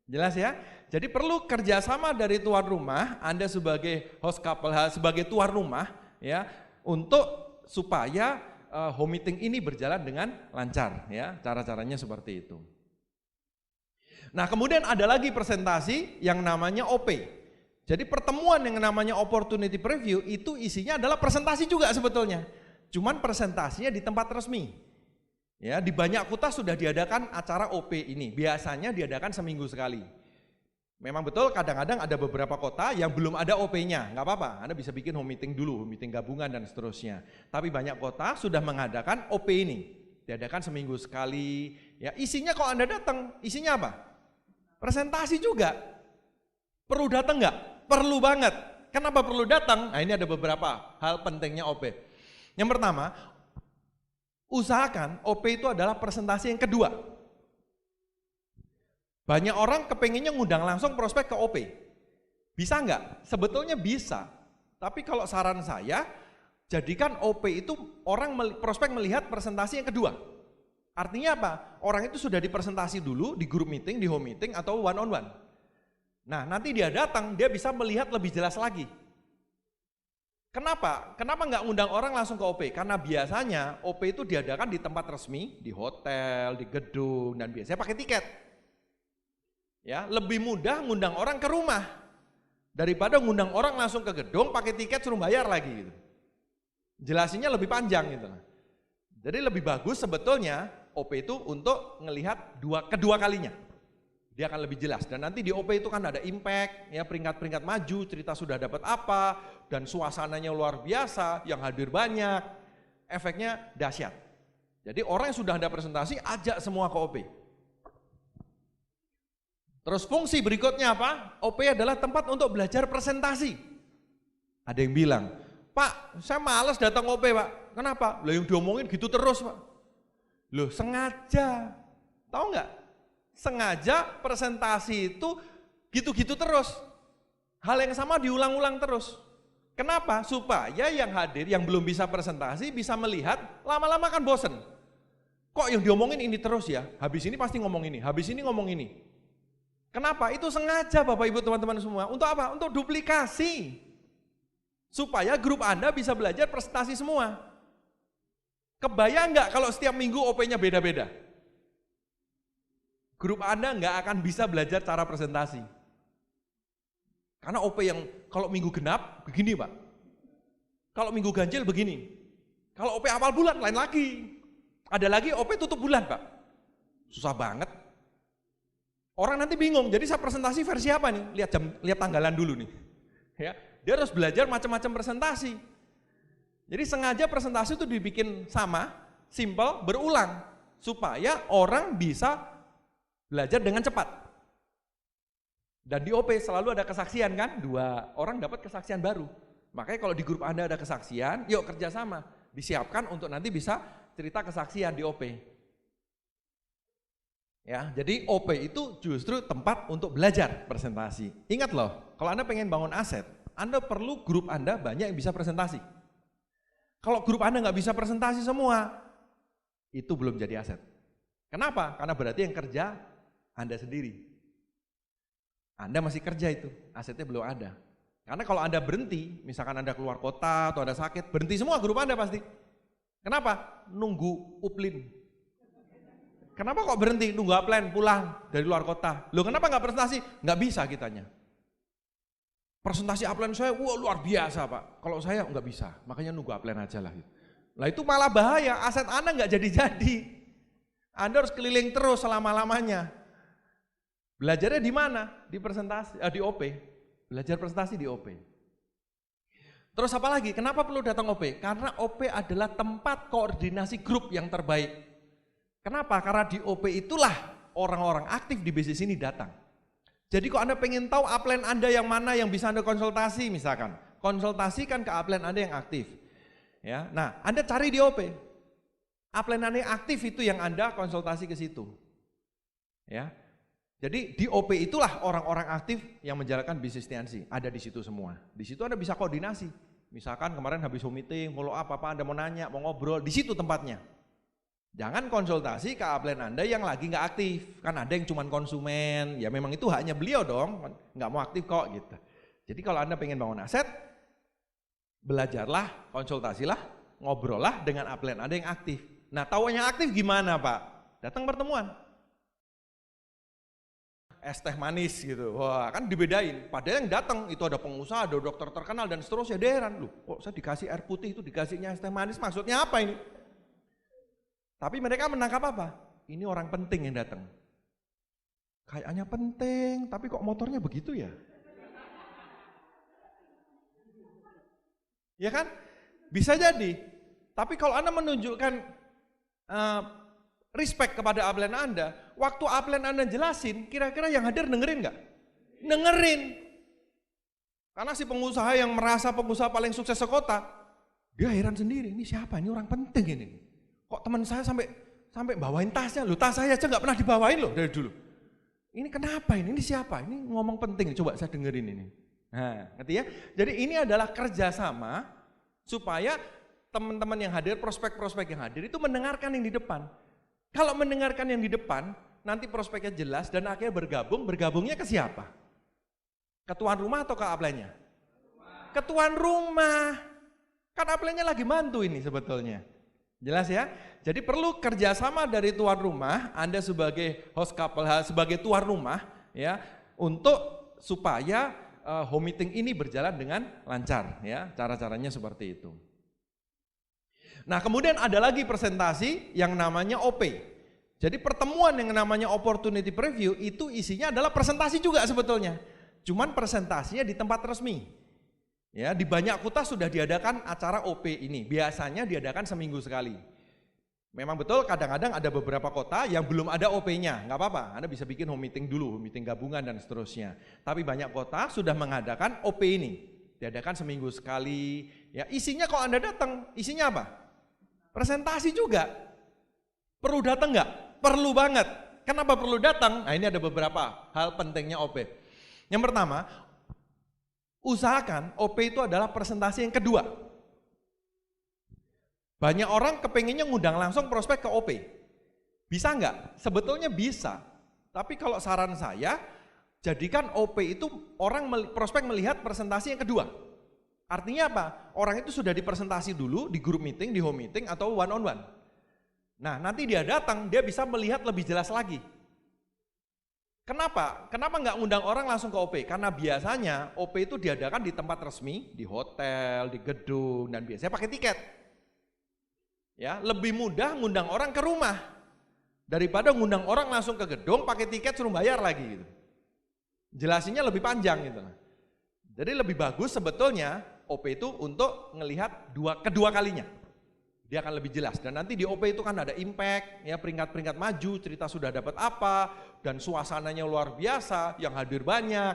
Jelas ya? Jadi perlu kerjasama dari tuan rumah, Anda sebagai host couple, sebagai tuan rumah, ya, untuk supaya home meeting ini berjalan dengan lancar, ya. Cara-caranya seperti itu. Nah, kemudian ada lagi presentasi yang namanya OP. Jadi pertemuan yang namanya opportunity preview itu isinya adalah presentasi juga sebetulnya. Cuman presentasinya di tempat resmi. Ya, di banyak kota sudah diadakan acara OP ini. Biasanya diadakan seminggu sekali. Memang betul kadang-kadang ada beberapa kota yang belum ada OP-nya. Nggak apa-apa, Anda bisa bikin home meeting dulu, home meeting gabungan dan seterusnya. Tapi banyak kota sudah mengadakan OP ini. Diadakan seminggu sekali. Ya, isinya kalau Anda datang, isinya apa? Presentasi juga. Perlu datang nggak? Perlu banget. Kenapa perlu datang? Nah, ini ada beberapa hal pentingnya OP. Yang pertama, usahakan OP itu adalah presentasi yang kedua. Banyak orang kepengennya ngundang langsung prospek ke OP. Bisa nggak? Sebetulnya bisa. Tapi kalau saran saya, jadikan OP itu prospek melihat presentasi yang kedua. Artinya apa? Orang itu sudah dipresentasi dulu di group meeting, di home meeting, atau one on one. Nah, nanti dia datang, dia bisa melihat lebih jelas lagi. Kenapa? Kenapa nggak ngundang orang langsung ke OP? Karena biasanya OP itu diadakan di tempat resmi, di hotel, di gedung, dan biasanya pakai tiket. Ya, lebih mudah ngundang orang ke rumah daripada ngundang orang langsung ke gedung pakai tiket suruh bayar lagi gitu. Jelasinnya lebih panjang gitu. Jadi lebih bagus sebetulnya OP itu untuk ngelihat kedua kalinya. Dia akan lebih jelas dan nanti di OP itu kan ada impact, ya peringkat-peringkat maju, cerita sudah dapat apa dan suasananya luar biasa, yang hadir banyak, efeknya dahsyat. Jadi orang yang sudah ada presentasi ajak semua ke OP. Terus fungsi berikutnya apa? OP adalah tempat untuk belajar presentasi. Ada yang bilang, Pak, saya malas datang OP Pak. Kenapa? Lah yang diomongin gitu terus Pak. Loh sengaja, tahu nggak? Sengaja presentasi itu gitu-gitu terus. Hal yang sama diulang-ulang terus. Kenapa? Supaya yang hadir, yang belum bisa presentasi bisa melihat, lama-lama kan bosen. Kok yang diomongin ini terus ya? Habis ini pasti ngomong ini, habis ini ngomong ini. Kenapa? Itu sengaja Bapak Ibu teman-teman semua. Untuk apa? Untuk duplikasi. Supaya grup Anda bisa belajar presentasi semua. Kebayang nggak kalau setiap minggu OP-nya beda-beda? Grup Anda nggak akan bisa belajar cara presentasi. Karena OP yang kalau minggu genap begini Pak. Kalau minggu ganjil begini. Kalau OP awal bulan lain lagi. Ada lagi OP tutup bulan Pak. Susah banget. Orang nanti bingung, jadi saya presentasi versi apa nih? Lihat tanggalan dulu nih. Ya, dia harus belajar macam-macam presentasi. Jadi sengaja presentasi itu dibikin sama, simple, berulang supaya orang bisa belajar dengan cepat. Dan di OP selalu ada kesaksian kan, 2 orang dapat kesaksian baru. Makanya kalau di grup Anda ada kesaksian, yuk kerjasama, disiapkan untuk nanti bisa cerita kesaksian di OP. Ya, jadi OP itu justru tempat untuk belajar presentasi. Ingat loh, kalau Anda pengen bangun aset, Anda perlu grup Anda banyak yang bisa presentasi. Kalau grup Anda nggak bisa presentasi semua, itu belum jadi aset. Kenapa? Karena berarti yang kerja Anda sendiri. Anda masih kerja itu, asetnya belum ada. Karena kalau Anda berhenti, misalkan Anda keluar kota atau Anda sakit, berhenti semua grup Anda pasti. Kenapa? Nunggu uplin. Kenapa kok berhenti? Nunggu upline pulang dari luar kota. Loh kenapa nggak presentasi? Nggak bisa kitanya. Presentasi upline saya, wah luar biasa Pak. Kalau saya nggak bisa, makanya nunggu upline aja lah. Lah itu malah bahaya, aset Anda nggak jadi-jadi. Anda harus keliling terus selama-lamanya. Belajarnya di mana? Di presentasi, di OP. Belajar presentasi di OP. Terus apa lagi? Kenapa perlu datang OP? Karena OP adalah tempat koordinasi grup yang terbaik. Kenapa? Karena di OP itulah orang-orang aktif di bisnis ini datang. Jadi kok Anda pengen tahu upline Anda yang mana yang bisa Anda konsultasi misalkan. Konsultasikan ke upline Anda yang aktif. Ya, nah Anda cari di OP. Upline Anda yang aktif itu yang Anda konsultasi ke situ. Ya. Jadi di OP itulah orang-orang aktif yang menjalankan bisnis TNC, ada di situ semua. Di situ Anda bisa koordinasi. Misalkan kemarin habis home meeting, follow up apa Anda mau nanya, mau ngobrol, di situ tempatnya. Jangan konsultasi ke upline Anda yang lagi nggak aktif. Kan ada yang cuma konsumen, ya memang itu haknya beliau dong, nggak mau aktif kok gitu. Jadi kalau Anda pengen bangun aset, belajarlah, konsultasilah, ngobrollah dengan upline Anda yang aktif. Nah tahu yang aktif gimana Pak? Datang pertemuan. Es teh manis gitu, wah kan dibedain. Padahal yang datang itu ada pengusaha, ada dokter terkenal dan seterusnya. Dia heran, loh kok saya dikasih air putih itu dikasihnya es teh manis, maksudnya apa ini? Tapi mereka menangkap apa? Ini orang penting yang datang. Kayaknya penting, tapi kok motornya begitu ya? Ya kan? Bisa jadi. Tapi kalau Anda menunjukkan respect kepada upline Anda, waktu upline Anda jelasin, kira-kira yang hadir dengerin nggak? Dengerin. Karena si pengusaha yang merasa pengusaha paling sukses sekota, dia heran sendiri, ini siapa? Ini orang penting ini. Kok teman saya sampai bawain tasnya, loh tas saya aja nggak pernah dibawain loh dari dulu. Ini kenapa ini? Ini siapa? Ini ngomong penting, coba saya dengerin ini. Nah, ngerti ya? Jadi ini adalah kerjasama supaya teman-teman yang hadir, prospek-prospek yang hadir itu mendengarkan yang di depan. Kalau mendengarkan yang di depan, nanti prospeknya jelas dan akhirnya bergabungnya ke siapa? Ke tuan rumah atau ke upline-nya? Ke tuan rumah. Kan upline-nya lagi mantu ini sebetulnya. Jelas ya? Jadi perlu kerjasama dari tuan rumah, Anda sebagai host couple, sebagai tuan rumah, ya, untuk supaya home meeting ini berjalan dengan lancar, ya. Cara-caranya seperti itu. Nah kemudian ada lagi presentasi yang namanya OP. Jadi pertemuan yang namanya opportunity preview itu isinya adalah presentasi juga sebetulnya. Cuman presentasinya di tempat resmi. Ya, di banyak kota sudah diadakan acara OP ini. Biasanya diadakan seminggu sekali. Memang betul kadang-kadang ada beberapa kota yang belum ada OP-nya. Nggak apa-apa, Anda bisa bikin home meeting dulu, meeting gabungan dan seterusnya. Tapi banyak kota sudah mengadakan OP ini. Diadakan seminggu sekali. Ya, isinya kalau Anda datang, isinya apa? Presentasi juga. Perlu datang nggak? Perlu banget. Kenapa perlu datang? Nah ini ada beberapa hal pentingnya OP. Yang pertama, usahakan OP itu adalah presentasi yang kedua. Banyak orang kepengennya ngundang langsung prospek ke OP. Bisa nggak? Sebetulnya bisa. Tapi kalau saran saya, jadikan OP itu prospek melihat presentasi yang kedua. Artinya apa? Orang itu sudah dipresentasi dulu di group meeting, di home meeting, atau one on one. Nah nanti dia datang, dia bisa melihat lebih jelas lagi. Kenapa? Kenapa nggak ngundang orang langsung ke OP? Karena biasanya OP itu diadakan di tempat resmi, di hotel, di gedung, dan biasanya pakai tiket. Ya, lebih mudah ngundang orang ke rumah daripada ngundang orang langsung ke gedung pakai tiket suruh bayar lagi gitu. Jelasinnya lebih panjang gitu. Jadi lebih bagus sebetulnya OP itu untuk ngelihat kedua kalinya. Dia akan lebih jelas. Dan nanti di OP itu kan ada impact, ya peringkat-peringkat maju, cerita sudah dapat apa, dan suasananya luar biasa, yang hadir banyak,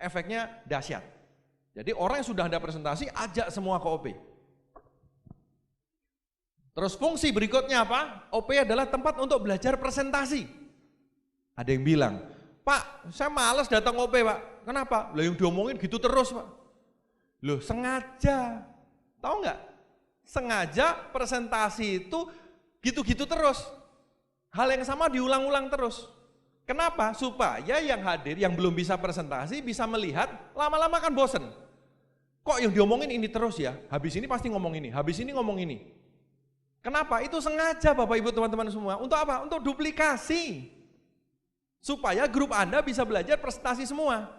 efeknya dahsyat. Jadi orang yang sudah ada presentasi, ajak semua ke OP. Terus fungsi berikutnya apa? OP adalah tempat untuk belajar presentasi. Ada yang bilang, Pak, saya malas datang OP Pak. Kenapa? Lah yang diomongin gitu terus Pak. Loh sengaja, tahu nggak? Sengaja presentasi itu gitu-gitu terus. Hal yang sama diulang-ulang terus. Kenapa? Supaya yang hadir, yang belum bisa presentasi, bisa melihat, lama-lama kan bosen. Kok yang diomongin ini terus ya? Habis ini pasti ngomong ini, habis ini ngomong ini. Kenapa? Itu sengaja Bapak Ibu teman-teman semua. Untuk apa? Untuk duplikasi. Supaya grup Anda bisa belajar presentasi semua.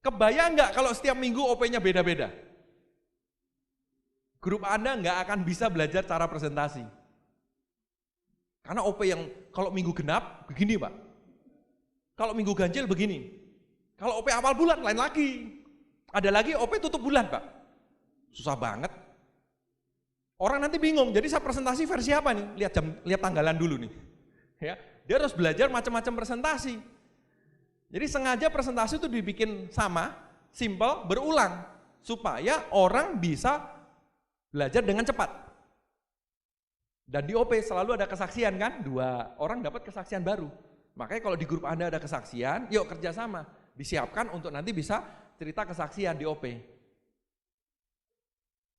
Kebayang nggak kalau setiap minggu OP-nya beda-beda? Grup Anda nggak akan bisa belajar cara presentasi. Karena OP yang kalau minggu genap begini Pak. Kalau minggu ganjil begini. Kalau OP awal bulan lain lagi. Ada lagi OP tutup bulan Pak. Susah banget. Orang nanti bingung. Jadi saya presentasi versi apa nih? Lihat tanggalan dulu nih. Ya, dia harus belajar macam-macam presentasi. Jadi sengaja presentasi itu dibikin sama, simple, berulang supaya orang bisa belajar dengan cepat. Dan di OP selalu ada kesaksian kan, 2 orang dapat kesaksian baru. Makanya kalau di grup Anda ada kesaksian, yuk kerjasama. Disiapkan untuk nanti bisa cerita kesaksian di OP.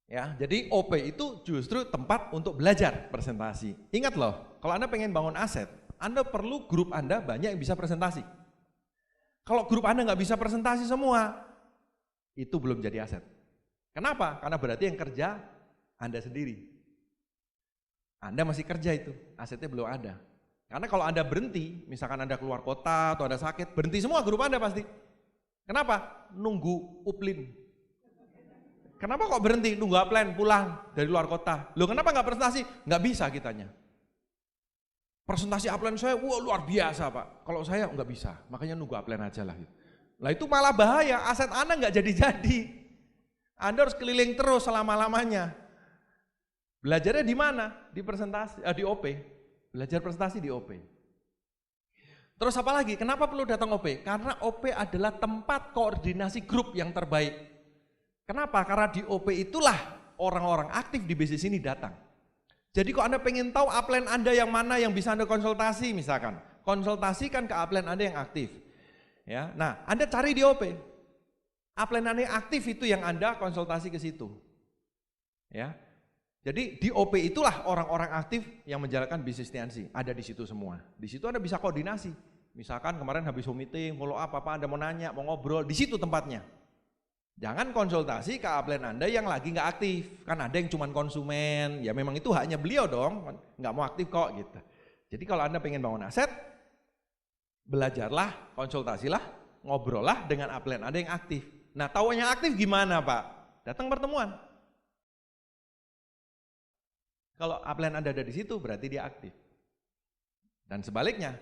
Ya, jadi OP itu justru tempat untuk belajar presentasi. Ingat loh, kalau Anda pengen bangun aset, Anda perlu grup Anda banyak yang bisa presentasi. Kalau grup Anda nggak bisa presentasi semua, itu belum jadi aset. Kenapa? Karena berarti yang kerja Anda sendiri. Anda masih kerja itu, asetnya belum ada. Karena kalau Anda berhenti, misalkan Anda keluar kota atau Anda sakit, berhenti semua grup Anda pasti. Kenapa? Nunggu uplin. Kenapa kok berhenti? Nunggu upline pulang dari luar kota. Loh kenapa nggak presentasi? Nggak bisa kitanya. Presentasi upline saya, wah luar biasa Pak. Kalau saya nggak bisa, makanya nunggu upline aja lah. Lah itu malah bahaya, aset Anda nggak jadi-jadi. Anda harus keliling terus selama-lamanya. Belajarnya di mana? Di presentasi, di OP. Belajar presentasi di OP. Terus apa lagi? Kenapa perlu datang OP? Karena OP adalah tempat koordinasi grup yang terbaik. Kenapa? Karena di OP itulah orang-orang aktif di bisnis ini datang. Jadi kalau Anda pengen tahu upline Anda yang mana yang bisa Anda konsultasi misalkan. Konsultasikan ke upline Anda yang aktif. Ya, nah Anda cari di OP. Upline Anda yang aktif itu yang Anda konsultasi ke situ. Ya. Jadi di OP itulah orang-orang aktif yang menjalankan bisnis TNC, ada di situ semua. Di situ Anda bisa koordinasi. Misalkan kemarin habis home meeting, follow up apa Anda mau nanya, mau ngobrol, di situ tempatnya. Jangan konsultasi ke upline Anda yang lagi nggak aktif. Kan ada yang cuma konsumen, ya memang itu haknya beliau dong, nggak mau aktif kok gitu. Jadi kalau Anda pengen bangun aset, belajarlah, konsultasilah, ngobrollah dengan upline Anda yang aktif. Nah tahu yang aktif gimana Pak? Datang pertemuan. Kalau upline Anda ada di situ berarti dia aktif. Dan sebaliknya,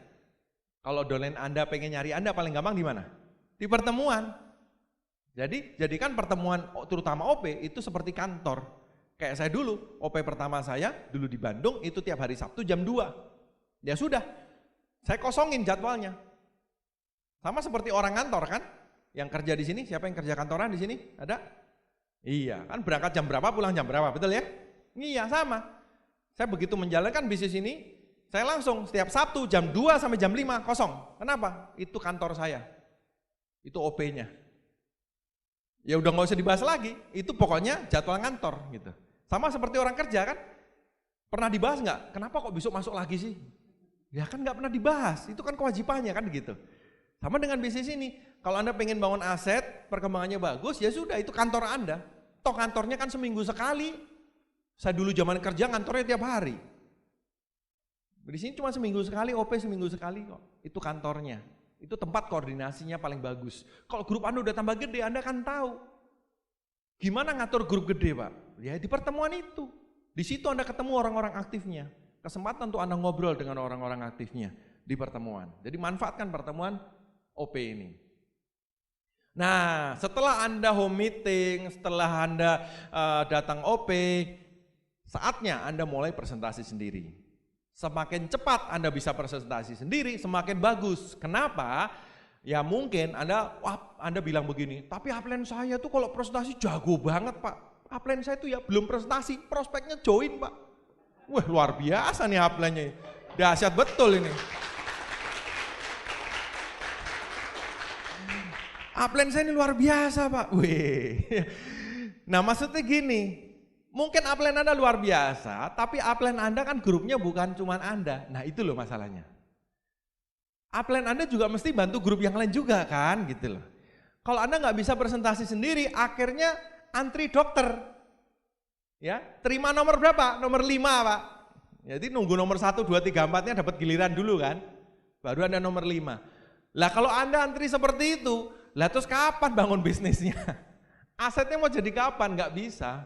kalau downline Anda pengen nyari Anda paling gampang di mana? Di pertemuan. Jadi jadikan pertemuan terutama OP itu seperti kantor. Kayak saya dulu, OP pertama saya dulu di Bandung itu tiap hari Sabtu jam 2. Ya sudah, saya kosongin jadwalnya. Sama seperti orang kantor kan? Yang kerja di sini, siapa yang kerja kantoran di sini? Ada? Iya, kan berangkat jam berapa, pulang jam berapa, betul ya? Iya, sama. Saya begitu menjalankan bisnis ini, saya langsung setiap Sabtu jam 2 sampai jam 5 kosong. Kenapa? Itu kantor saya. Itu OP-nya. Ya udah nggak usah dibahas lagi, itu pokoknya jadwal kantor gitu. Sama seperti orang kerja kan? Pernah dibahas nggak? Kenapa kok besok masuk lagi sih? Ya kan nggak pernah dibahas, itu kan kewajibannya kan gitu. Sama dengan bisnis ini, kalau Anda pengen bangun aset, perkembangannya bagus, ya sudah itu kantor Anda. Toh kantornya kan seminggu sekali. Saya dulu zaman kerja kantornya tiap hari. Di sini cuma seminggu sekali, OP seminggu sekali kok. Itu kantornya. Itu tempat koordinasinya paling bagus. Kalau grup Anda udah tambah gede, Anda kan tahu. Gimana ngatur grup gede Pak? Ya di pertemuan itu. Di situ Anda ketemu orang-orang aktifnya. Kesempatan untuk Anda ngobrol dengan orang-orang aktifnya di pertemuan. Jadi manfaatkan pertemuan OP ini. Nah setelah Anda home meeting, setelah Anda datang OP, Saatnya Anda mulai presentasi sendiri. Semakin cepat Anda bisa presentasi sendiri, semakin bagus. Kenapa? Ya mungkin Anda bilang begini, tapi upline saya tuh kalau presentasi jago banget Pak. Upline saya tuh ya belum presentasi, prospeknya join Pak. Wah luar biasa nih upline-nya, dahsyat betul ini. Upline saya ini luar biasa Pak. Wih. Nah maksudnya gini, mungkin upline Anda luar biasa, tapi upline Anda kan grupnya bukan cuma Anda. Nah itu loh masalahnya. Upline Anda juga mesti bantu grup yang lain juga kan gitu loh. Kalau Anda nggak bisa presentasi sendiri, akhirnya antri dokter. Ya, terima nomor berapa? Nomor 5 Pak. Jadi nunggu nomor 1, 2, 3, 4-nya dapat giliran dulu kan. Baru Anda nomor 5. Lah kalau Anda antri seperti itu, lah terus kapan bangun bisnisnya? Asetnya mau jadi kapan? Nggak bisa.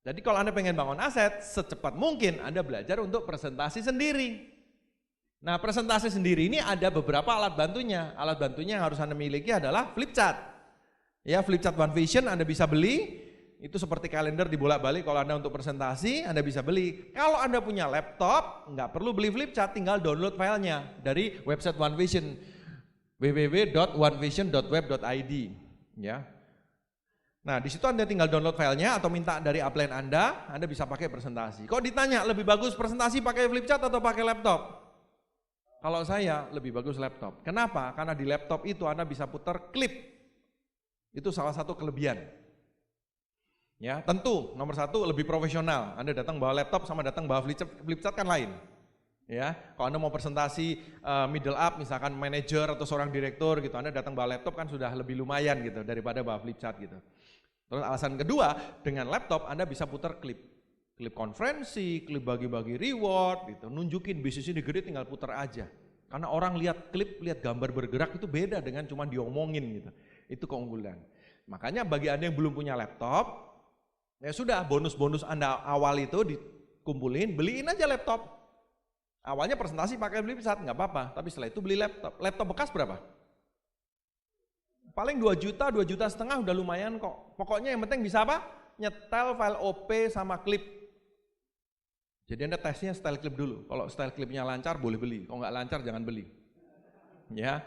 Jadi kalau Anda pengen bangun aset, secepat mungkin Anda belajar untuk presentasi sendiri. Nah presentasi sendiri ini ada beberapa alat bantunya. Alat bantunya yang harus Anda miliki adalah flipchart. Ya flipchart OneVision Anda bisa beli, itu seperti kalender dibolak-balik. Kalau Anda untuk presentasi Anda bisa beli. Kalau Anda punya laptop nggak perlu beli flipchart, tinggal download filenya dari website OneVision, www.onevision.web.id. Ya. Nah di situ Anda tinggal download filenya atau minta dari upline Anda bisa pakai presentasi. Kok ditanya lebih bagus presentasi pakai flipchart atau pakai laptop? Kalau saya lebih bagus laptop. Kenapa? Karena di laptop itu Anda bisa putar klip. Itu salah satu kelebihan. Ya, tentu nomor 1 lebih profesional. Anda datang bawa laptop sama datang bawa flipchart kan lain. Ya, kalau Anda mau presentasi middle up, misalkan manajer atau seorang direktur gitu, Anda datang bawa laptop kan sudah lebih lumayan gitu daripada bawa flipchart gitu. Terus alasan kedua, dengan laptop Anda bisa putar klip. Klip konferensi, klip bagi-bagi reward gitu, nunjukin bisnisnya gede tinggal putar aja. Karena orang lihat klip, lihat gambar bergerak itu beda dengan cuma diomongin gitu. Itu keunggulan. Makanya bagi Anda yang belum punya laptop, ya sudah bonus-bonus Anda awal itu dikumpulin, beliin aja laptop. Awalnya presentasi pakai flipchart nggak apa-apa, tapi setelah itu beli laptop. Laptop bekas berapa? Paling 2 juta, 2,5 juta udah lumayan kok. Pokoknya yang penting bisa apa? Nyetel file OP sama klip. Jadi Anda tesnya style clip dulu. Kalau style clipnya lancar boleh beli, kalau nggak lancar jangan beli. Ya.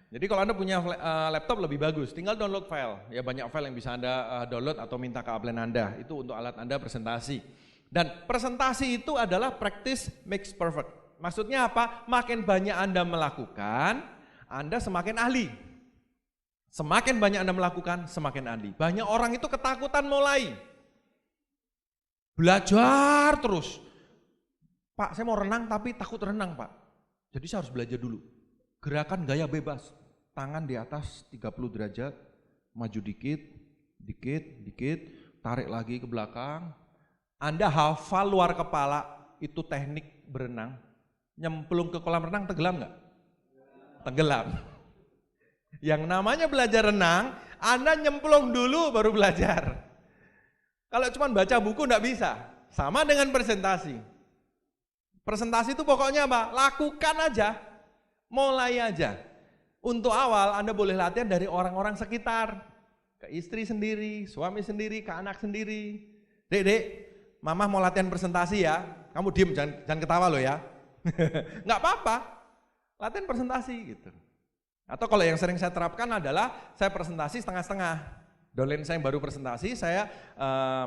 Jadi kalau Anda punya laptop lebih bagus, tinggal download file. Ya banyak file yang bisa Anda download atau minta ke upline Anda. Itu untuk alat Anda presentasi. Dan presentasi itu adalah practice makes perfect. Maksudnya apa? Makin banyak Anda melakukan, Anda semakin ahli. Semakin banyak Anda melakukan, semakin ahli. Banyak orang itu ketakutan mulai. Belajar terus. Pak, saya mau renang tapi takut renang, Pak. Jadi saya harus belajar dulu. Gerakan gaya bebas. Tangan di atas 30 derajat, maju dikit, dikit, tarik lagi ke belakang. Anda hafal luar kepala, itu teknik berenang. Nyemplung ke kolam renang tenggelam nggak? Tenggelam. Yang namanya belajar renang, Anda nyemplung dulu baru belajar. Kalau cuma baca buku nggak bisa. Sama dengan presentasi. Presentasi itu pokoknya apa? Lakukan aja, mulai aja. Untuk awal Anda boleh latihan dari orang-orang sekitar. Ke istri sendiri, suami sendiri, ke anak sendiri. Dek, mama mau latihan presentasi ya. Kamu diem, jangan ketawa loh ya. Nggak apa-apa, latihan presentasi gitu. Atau kalau yang sering saya terapkan adalah saya presentasi setengah-setengah. Dolen saya yang baru presentasi, saya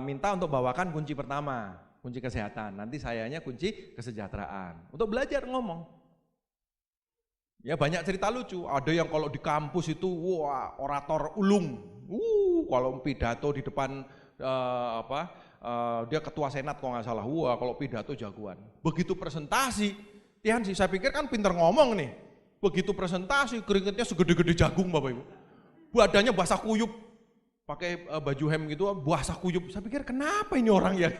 minta untuk bawakan kunci pertama, kunci kesehatan. Nanti sayanya kunci kesejahteraan. Untuk belajar ngomong. Ya banyak cerita lucu. Ada yang kalau di kampus itu wah orator ulung. Kalau pidato di depan dia ketua senat kalau nggak salah. Wah kalau pidato jagoan. Begitu presentasi, Tian sih saya pikir kan pinter ngomong nih. Begitu presentasi keringetnya segede-gede jagung Bapak Ibu. Badannya basah kuyup. Pakai baju hem gitu basah kuyup. Saya pikir kenapa ini orang ya?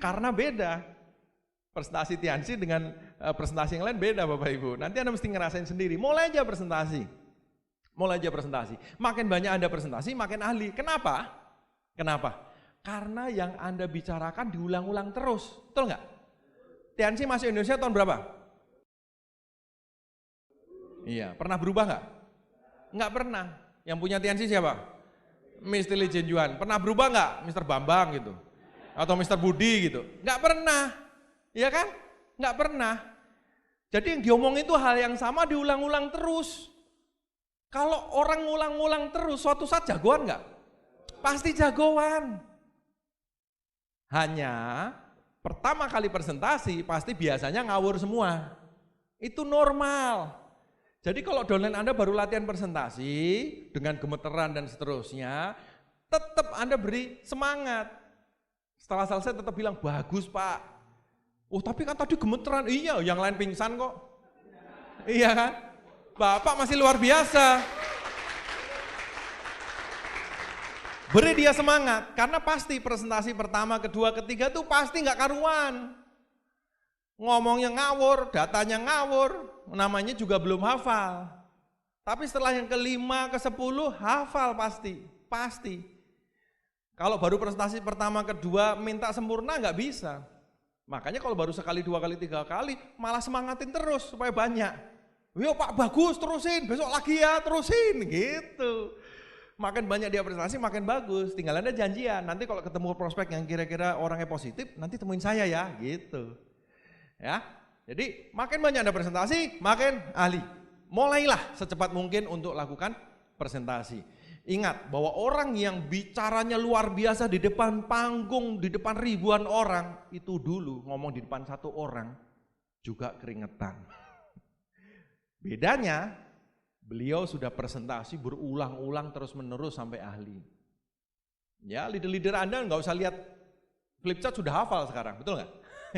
Karena beda. Presentasi Tiansi dengan presentasi yang lain beda Bapak Ibu. Nanti Anda mesti ngerasain sendiri. Mulai aja presentasi. Makin banyak Anda presentasi, makin ahli. Kenapa? Karena yang Anda bicarakan diulang-ulang terus. Betul nggak? Tiansi masuk Indonesia tahun berapa? Iya, pernah berubah nggak? Nggak pernah. Yang punya Tiansi siapa? Mr. Lee Jin Yuan. Pernah berubah nggak? Mr. Bambang gitu. Atau Mr. Budi gitu. Nggak pernah, ya kan? Nggak pernah. Jadi yang diomongin itu hal yang sama diulang-ulang terus. Kalau orang ngulang-ngulang terus, suatu saat jagoan nggak? Pasti jagoan. Hanya pertama kali presentasi pasti biasanya ngawur semua. Itu normal. Jadi kalau downline Anda baru latihan presentasi dengan gemeteran dan seterusnya, tetap Anda beri semangat. Setelah selesai tetap bilang, bagus Pak. Oh tapi kan tadi gemeteran, iya yang lain pingsan kok. Iya kan? Bapak masih luar biasa. Beri dia semangat, karena pasti presentasi pertama, kedua, ketiga tuh pasti nggak karuan. Ngomongnya ngawur, datanya ngawur, namanya juga belum hafal. Tapi setelah yang kelima, ke-10 hafal pasti. Kalau baru presentasi pertama, kedua minta sempurna nggak bisa. Makanya kalau baru sekali, 2 kali, 3 kali malah semangatin terus supaya banyak. Yo Pak bagus terusin, besok lagi ya terusin gitu. Makin banyak dia presentasi makin bagus. Tinggal Anda janjian, nanti kalau ketemu prospek yang kira-kira orangnya positif, nanti temuin saya ya gitu. Ya, jadi makin banyak Anda presentasi, makin ahli. Mulailah secepat mungkin untuk lakukan presentasi. Ingat bahwa orang yang bicaranya luar biasa di depan panggung, di depan ribuan orang, itu dulu ngomong di depan 1 orang juga keringetan. Bedanya, beliau sudah presentasi berulang-ulang terus-menerus sampai ahli. Ya, leader-leader Anda nggak usah lihat flip chart sudah hafal sekarang, betul nggak?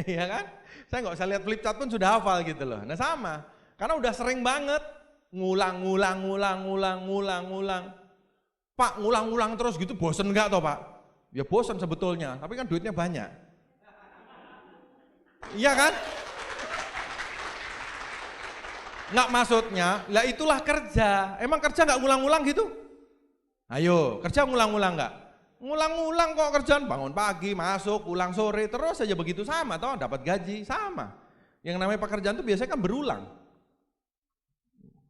Iya kan? Saya nggak usah lihat flip chart pun sudah hafal gitu loh. Nah sama, karena udah sering banget ngulang. Pak ngulang-ngulang terus gitu bosen nggak toh Pak? Ya bosen sebetulnya, tapi kan duitnya banyak. Iya kan? Nggak maksudnya, lah itulah kerja. Emang kerja nggak ngulang-ngulang gitu? Ayo, kerja ngulang-ngulang nggak? Ngulang-ngulang kok kerjaan, bangun pagi, masuk, pulang sore, terus aja begitu sama toh, dapat gaji, sama. Yang namanya pekerjaan itu biasanya kan berulang.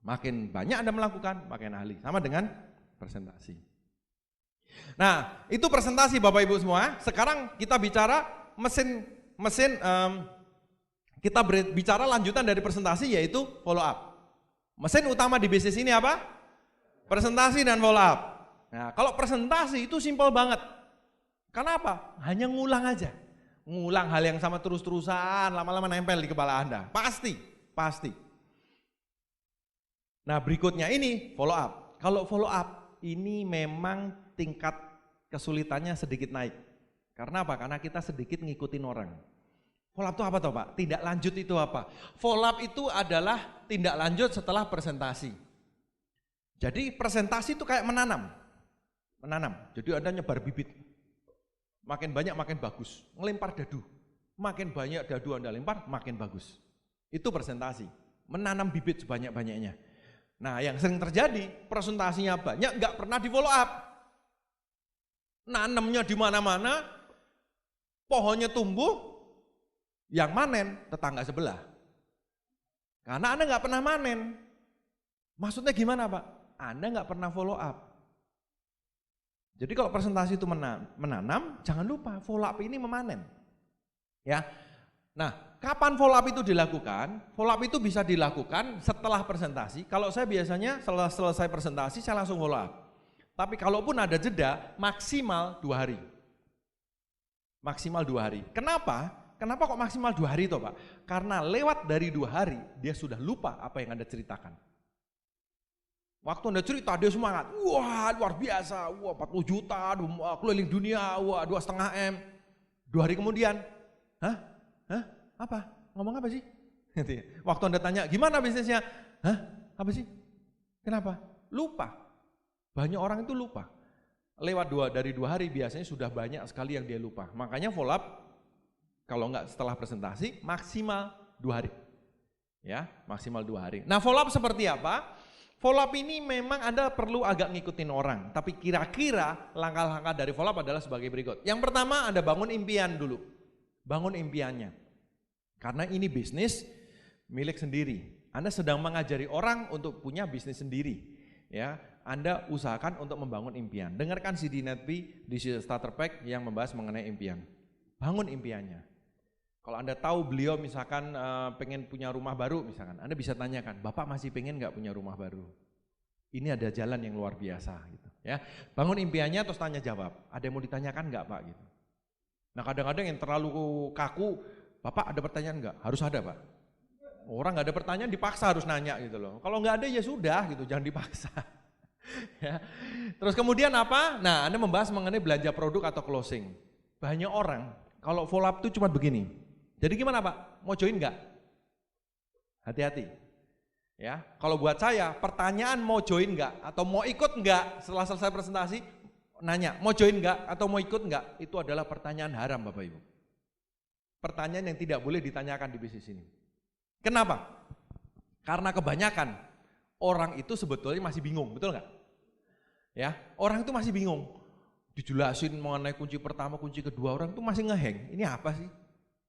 Makin banyak Anda melakukan, makin ahli. Sama dengan presentasi. Nah, itu presentasi Bapak Ibu semua. Sekarang kita bicara kita bicara lanjutan dari presentasi yaitu follow up. Mesin utama di bisnis ini apa? Presentasi dan follow up. Nah, kalau presentasi itu simpel banget. Kenapa? Hanya ngulang aja. Ngulang hal yang sama terus-terusan, lama-lama nempel di kepala Anda. Pasti. Nah, berikutnya ini follow up. Kalau follow up ini memang tingkat kesulitannya sedikit naik. Karena apa? Karena kita sedikit ngikutin orang. Follow up itu apa toh Pak? Tindak lanjut itu apa? Follow up itu adalah tindak lanjut setelah presentasi. Jadi presentasi itu kayak menanam. Jadi Anda nyebar bibit. Makin banyak makin bagus. Ngelempar dadu. Makin banyak dadu Anda lempar makin bagus. Itu presentasi. Menanam bibit sebanyak-banyaknya. Nah yang sering terjadi presentasinya banyak nggak pernah di follow up. Nanamnya di mana-mana, pohonnya tumbuh, yang manen tetangga sebelah. Karena Anda nggak pernah manen. Maksudnya gimana Pak? Anda nggak pernah follow up. Jadi kalau presentasi itu menanam, jangan lupa follow up ini memanen. Ya. Nah, kapan follow up itu dilakukan? Follow up itu bisa dilakukan setelah presentasi. Kalau saya biasanya setelah selesai presentasi saya langsung follow up. Tapi kalaupun ada jeda, maksimal 2 hari. Maksimal 2 hari. Kenapa? Kenapa kok maksimal 2 hari toh Pak? Karena lewat dari 2 hari, dia sudah lupa apa yang Anda ceritakan. Waktu Anda cerita, dia semangat. Wah luar biasa, wah 40 juta, keliling dunia, wah 2,5 M. 2 hari kemudian, Hah? Apa? Ngomong apa sih? Waktu Anda tanya, gimana bisnisnya? Hah? Apa sih? Kenapa? Lupa. Banyak orang itu lupa. Lewat dari 2 hari biasanya sudah banyak sekali yang dia lupa. Makanya follow up, kalau enggak setelah presentasi, maksimal 2 hari. Ya, maksimal 2 hari. Nah follow up seperti apa? Follow up ini memang Anda perlu agak ngikutin orang. Tapi kira-kira langkah-langkah dari follow up adalah sebagai berikut. Yang pertama Anda bangun impian dulu. Bangun impiannya. Karena ini bisnis milik sendiri. Anda sedang mengajari orang untuk punya bisnis sendiri. Ya, Anda usahakan untuk membangun impian. Dengarkan CD Netby di Starter Pack yang membahas mengenai impian. bangun impiannya. Kalau Anda tahu beliau misalkan pengen punya rumah baru misalkan, Anda bisa tanyakan, Bapak masih pengen nggak punya rumah baru? Ini ada jalan yang luar biasa gitu ya. Bangun impiannya terus tanya jawab. Ada yang mau ditanyakan nggak Pak gitu. Nah kadang-kadang yang terlalu kaku, Bapak ada pertanyaan nggak? Harus ada Pak. Orang nggak ada pertanyaan dipaksa harus nanya gitu loh. Kalau nggak ada ya sudah gitu, jangan dipaksa. Ya. Terus kemudian apa? Nah Anda membahas mengenai belanja produk atau closing. Banyak orang kalau follow up itu cuma begini. Jadi gimana Pak? Mau join nggak? Hati-hati. Ya, kalau buat saya pertanyaan mau join nggak atau mau ikut nggak setelah selesai presentasi, nanya mau join nggak atau mau ikut nggak, itu adalah pertanyaan haram Bapak Ibu. Pertanyaan yang tidak boleh ditanyakan di bisnis ini. Kenapa? Karena kebanyakan orang itu sebetulnya masih bingung, betul nggak? Ya, orang itu masih bingung. Dijelasin mengenai kunci pertama, kunci kedua, orang itu masih ngeheng. Ini apa sih?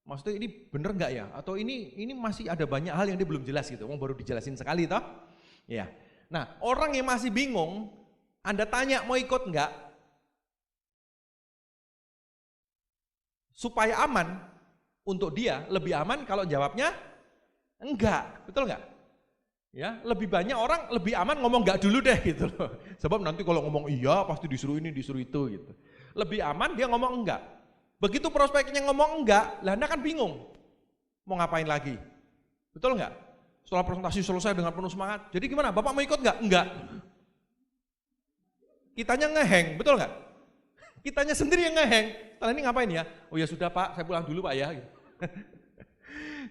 Maksudnya ini bener nggak ya? Atau ini masih ada banyak hal yang dia belum jelas gitu. Baru dijelasin sekali toh. Ya. Nah, orang yang masih bingung, Anda tanya mau ikut nggak? Supaya aman untuk dia, lebih aman kalau jawabnya enggak, betul nggak? Ya, lebih banyak orang lebih aman ngomong enggak dulu deh gitu loh. Sebab nanti kalau ngomong iya pasti disuruh ini, disuruh itu gitu. Lebih aman dia ngomong enggak. Begitu prospeknya ngomong enggak, lah Anda kan bingung. Mau ngapain lagi? Betul enggak? Setelah presentasi selesai dengan penuh semangat. Jadi gimana? Bapak mau ikut enggak? Enggak. Kitanya ngeheng, betul enggak? Kitanya sendiri yang ngeheng. Setelah ini ngapain ya? Oh ya sudah Pak, saya pulang dulu Pak ya.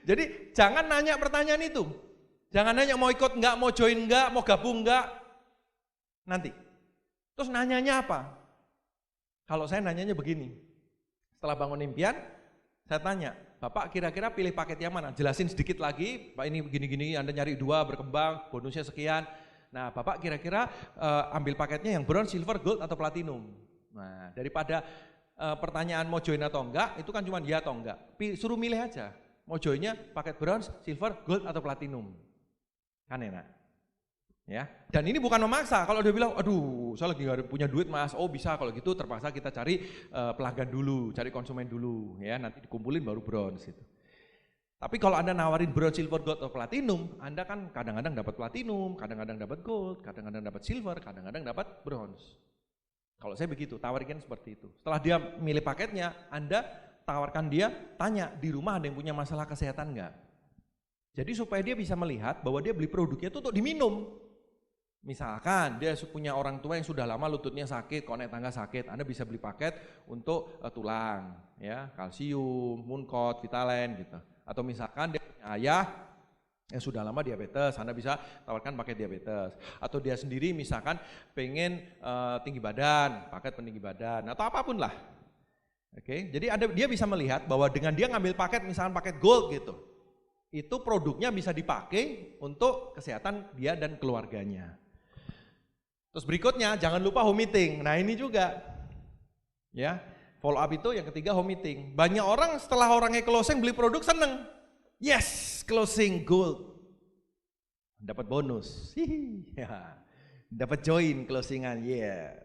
Jadi jangan nanya pertanyaan itu. Jangan nanya mau ikut enggak, mau join enggak, mau gabung enggak. Nanti. Terus nanyanya apa? Kalau saya nanyanya begini. Setelah bangun impian, saya tanya, Bapak kira-kira pilih paket yang mana? Jelasin sedikit lagi, Pak ini begini-gini, Anda nyari 2 berkembang, bonusnya sekian. Nah Bapak kira-kira ambil paketnya yang bronze, silver, gold atau platinum. Nah daripada pertanyaan mau join atau enggak, itu kan cuma ya atau enggak. Suruh milih aja, mau joinnya paket bronze, silver, gold atau platinum. Kan enak. Ya, dan ini bukan memaksa. Kalau dia bilang, aduh, saya lagi nggak punya duit mas, oh bisa kalau gitu terpaksa kita cari pelanggan dulu, cari konsumen dulu, ya nanti dikumpulin baru bronze itu. Tapi kalau Anda nawarin bronze, silver, gold atau platinum, Anda kan kadang-kadang dapat platinum, kadang-kadang dapat gold, kadang-kadang dapat silver, kadang-kadang dapat bronze. Kalau saya begitu, tawarkan seperti itu. Setelah dia milih paketnya, Anda tawarkan dia, tanya di rumah ada yang punya masalah kesehatan nggak? Jadi supaya dia bisa melihat bahwa dia beli produknya itu untuk diminum. Misalkan dia punya orang tua yang sudah lama lututnya sakit, kok naik tangga sakit, Anda bisa beli paket untuk tulang, ya, kalsium, Mooncott, Vitaland gitu. Atau misalkan dia punya ayah yang sudah lama diabetes, Anda bisa tawarkan paket diabetes. Atau dia sendiri misalkan pengen tinggi badan, paket peninggi badan, atau apapun lah. Oke, jadi dia bisa melihat bahwa dengan dia ngambil paket, misalkan paket gold gitu, itu produknya bisa dipakai untuk kesehatan dia dan keluarganya. Terus berikutnya jangan lupa home meeting. Nah ini juga ya, follow up itu yang ketiga home meeting. Banyak orang setelah orangnya closing beli produk seneng. Yes, closing gold. Dapat bonus. Ya. Dapat join closingan. Yes.